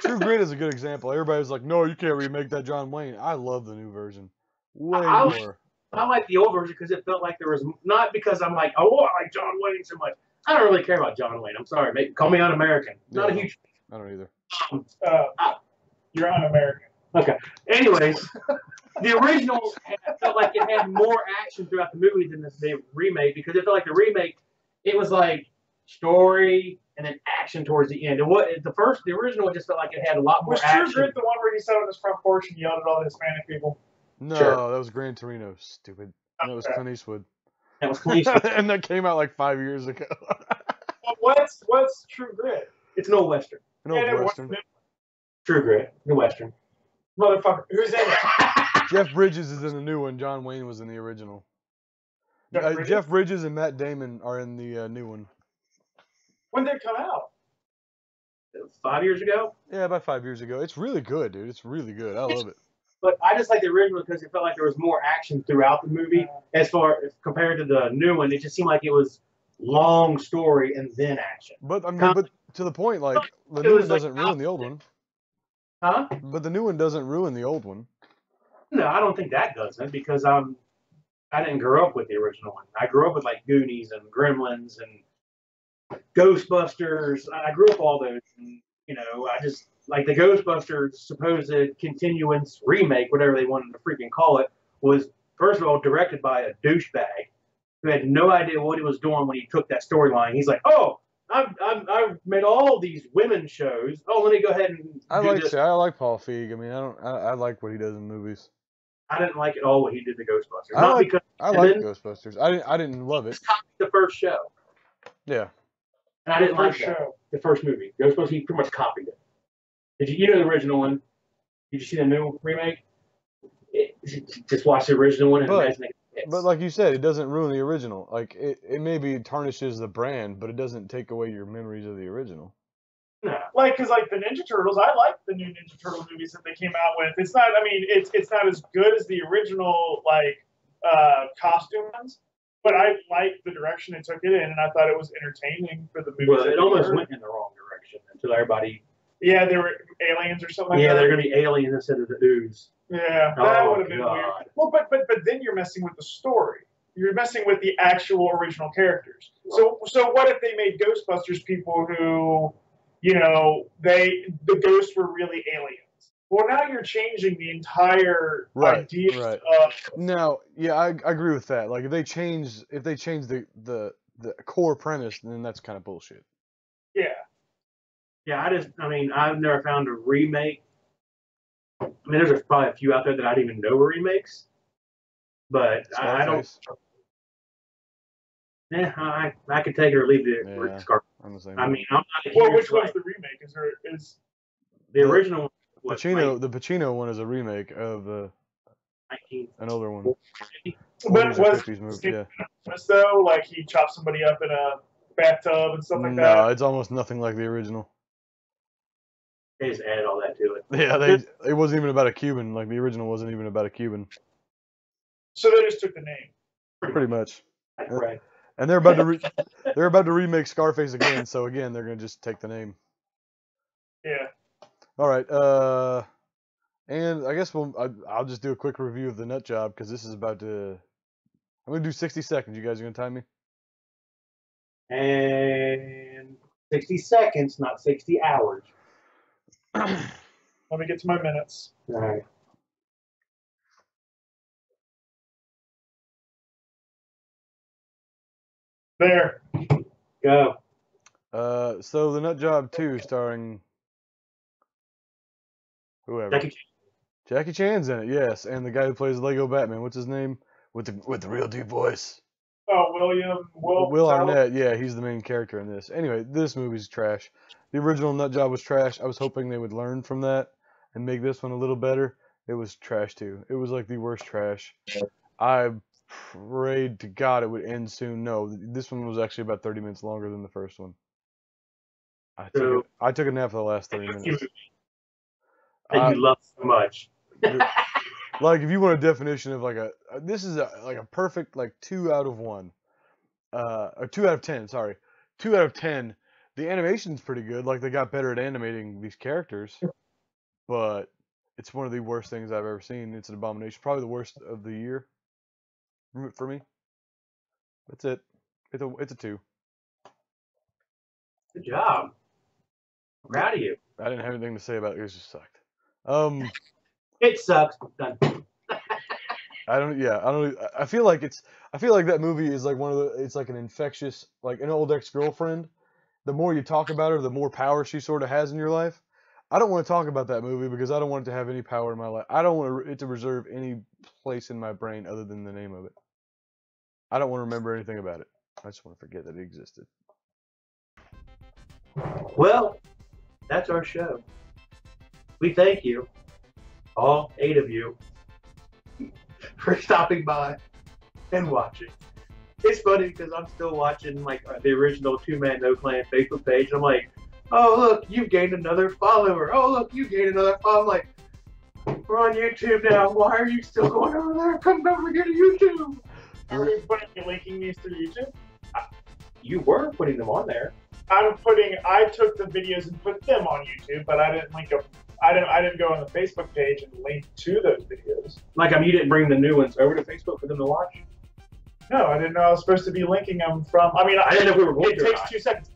Speaker 2: True Grit is a good example. Everybody's like, no, you can't remake that John Wayne. I love the new version. Way more.
Speaker 3: I like the old version because it felt like there was, not because I'm like, oh, I like John Wayne so much. I don't really care about John Wayne. I'm sorry, mate. Call me un-American. Not a huge.
Speaker 2: I don't either.
Speaker 1: You're un-American.
Speaker 3: Okay. Anyways, the original felt like it had more action throughout the movie than the remake because it felt like the remake, it was like story and then action towards the end. And the original, it just felt like it had a lot more action.
Speaker 1: Was True Grit the one where he sat on his front porch and yelled at all the Hispanic people?
Speaker 2: No,
Speaker 3: Sure.
Speaker 2: That was Gran Torino. Stupid. That was Clint Eastwood.
Speaker 3: That was Clint Eastwood.
Speaker 2: And that came out like 5 years ago.
Speaker 1: Well, what's True Grit?
Speaker 3: It's an old Western.
Speaker 2: An old Western.
Speaker 3: True Grit. The Western.
Speaker 1: Motherfucker. Who's in it?
Speaker 2: Jeff Bridges is in the new one. John Wayne was in the original. Jeff Bridges and Matt Damon are in the new one.
Speaker 1: When did it come out?
Speaker 3: 5 years ago?
Speaker 2: Yeah, about 5 years ago. It's really good, dude. It's really good. I love it.
Speaker 3: But I just like the original because it felt like there was more action throughout the movie as compared to the new one. It just seemed like it was long story and then action.
Speaker 2: But I mean, but to the point, like the new one doesn't ruin the old one.
Speaker 3: Huh?
Speaker 2: But the new one doesn't ruin the old one.
Speaker 3: No, I don't think that doesn't because I didn't grow up with the original one. I grew up with like Goonies and Gremlins and Ghostbusters. I grew up all those. And, I just like the Ghostbusters supposed continuance remake, whatever they wanted to freaking call it, was first of all directed by a douchebag who had no idea what he was doing when he took that storyline. He's like, oh, I've made all these women shows. Oh, let me go ahead and do this.
Speaker 2: I like Paul Feig. I mean, I like what he does in movies.
Speaker 3: I didn't like at all what he did to Ghostbusters.
Speaker 2: I like Ghostbusters. I didn't love it.
Speaker 3: The first show.
Speaker 2: Yeah.
Speaker 3: And I didn't like that. The first movie. Ghostbusters, he pretty much copied it. Did you know the original one? Did you see the new remake? Just watch the original one and imagine it.
Speaker 2: But like you said, it doesn't ruin the original. Like it maybe tarnishes the brand, but it doesn't take away your memories of the original.
Speaker 3: No.
Speaker 1: Because the Ninja Turtles, I like the new Ninja Turtle movies that they came out with. It's not, it's not as good as the original, costume ones, but I liked the direction it took it in, and I thought it was entertaining for the movie.
Speaker 3: Well, it almost went in the wrong direction until everybody...
Speaker 1: Yeah, they were aliens or something like that.
Speaker 3: Yeah, they're going to be aliens instead of the ooze.
Speaker 1: Yeah, that would have been weird. Well, but then you're messing with the story. You're messing with the actual original characters. So what if they made Ghostbusters people who, the ghosts were really aliens? Well, now you're changing the entire idea of.
Speaker 2: No, yeah, I agree with that. Like if they change the core premise, then that's kind of bullshit.
Speaker 1: Yeah.
Speaker 3: Yeah, I've never found a remake. There's probably a few out there that I didn't even know were remakes. But I don't. Yeah, I could take it or leave it.
Speaker 2: Yeah,
Speaker 3: Scarface.
Speaker 2: I'm the same.
Speaker 3: I'm not a huge,
Speaker 1: Well, which one's the remake? Is
Speaker 3: the original one?
Speaker 2: The Pacino one is a remake of an older one.
Speaker 1: But was
Speaker 2: yeah.
Speaker 1: Though, like he chopped somebody up in a bathtub and stuff like that?
Speaker 2: No, it's almost nothing like the original.
Speaker 3: They just added all that to it.
Speaker 2: Yeah, it wasn't even about a Cuban. Like the original wasn't even about a Cuban.
Speaker 1: So they just took the name.
Speaker 2: Pretty much.
Speaker 3: Right.
Speaker 2: And they're about to remake Scarface again. So again, they're gonna just take the name.
Speaker 1: Yeah.
Speaker 2: All right. And I guess I'll just do a quick review of the nut job because this is about to. I'm gonna do 60 seconds. You guys are gonna time me?
Speaker 3: And 60 seconds, not 60 hours.
Speaker 1: Let me get to my minutes.
Speaker 3: All right.
Speaker 1: There.
Speaker 3: Go.
Speaker 2: So the Nut Job 2, starring whoever. Jackie Chan's in it, yes, and the guy who plays Lego Batman. What's his name? With the real deep voice.
Speaker 1: Oh, Will
Speaker 2: Arnett. Yeah, he's the main character in this. Anyway, this movie's trash. The original Nut Job was trash. I was hoping they would learn from that and make this one a little better. It was trash too. It was like the worst trash. I prayed to God it would end soon. No, this one was actually about 30 minutes longer than the first one. I took a nap for the last 30 minutes.
Speaker 3: That you love so much.
Speaker 2: Like, if you want a definition of this is like a perfect 2 out of 1, or 2 out of 10. Sorry, 2 out of 10. The animation's pretty good. Like, they got better at animating these characters, but it's one of the worst things I've ever seen. It's an abomination. Probably the worst of the year for me. That's it. It's a 2.
Speaker 3: Good job. I'm proud of you.
Speaker 2: I didn't have anything to say about it. It just sucked.
Speaker 3: It sucks. Done.
Speaker 2: I feel like that movie is like it's like an infectious, like an old ex-girlfriend. The more you talk about her, the more power she sort of has in your life. I don't want to talk about that movie because I don't want it to have any power in my life. I don't want it to reserve any place in my brain other than the name of it. I don't want to remember anything about it. I just want to forget that it existed.
Speaker 3: Well, that's our show. We thank you, all 8 of you, for stopping by and watching. It's funny because I'm still watching the original Two Man No Clan Facebook page, and I'm like, oh look, you've gained another follower. Oh look, you gained another follower. I'm like, we're on YouTube now. Why are you still going over there? Come over here to YouTube.
Speaker 1: Are you linking these through YouTube?
Speaker 3: You were putting them on there.
Speaker 1: I took the videos and put them on YouTube, but I didn't link them. I didn't go on the Facebook page and link to those videos.
Speaker 3: You didn't bring the new ones over to Facebook for them to watch?
Speaker 1: No, I didn't know I was supposed to be linking them from. I
Speaker 3: didn't know if we were going to.
Speaker 1: It takes 2 seconds.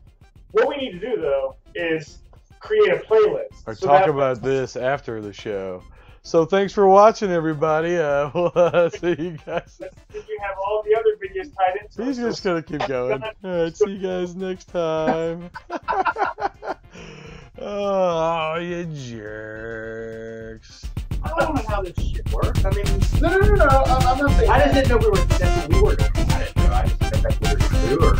Speaker 1: What we need to do though is create a playlist.
Speaker 2: Or talk about this after the show. So thanks for watching, everybody. We'll see you guys.
Speaker 1: You have all the other videos tied into.
Speaker 2: He's just gonna keep going. All right, see you guys next time. Oh, you jerks!
Speaker 3: I don't know how this shit works. I mean,
Speaker 1: No. I'm not saying.
Speaker 3: I just didn't know we were. I didn't know. I just didn't know that's what we were going to do. Or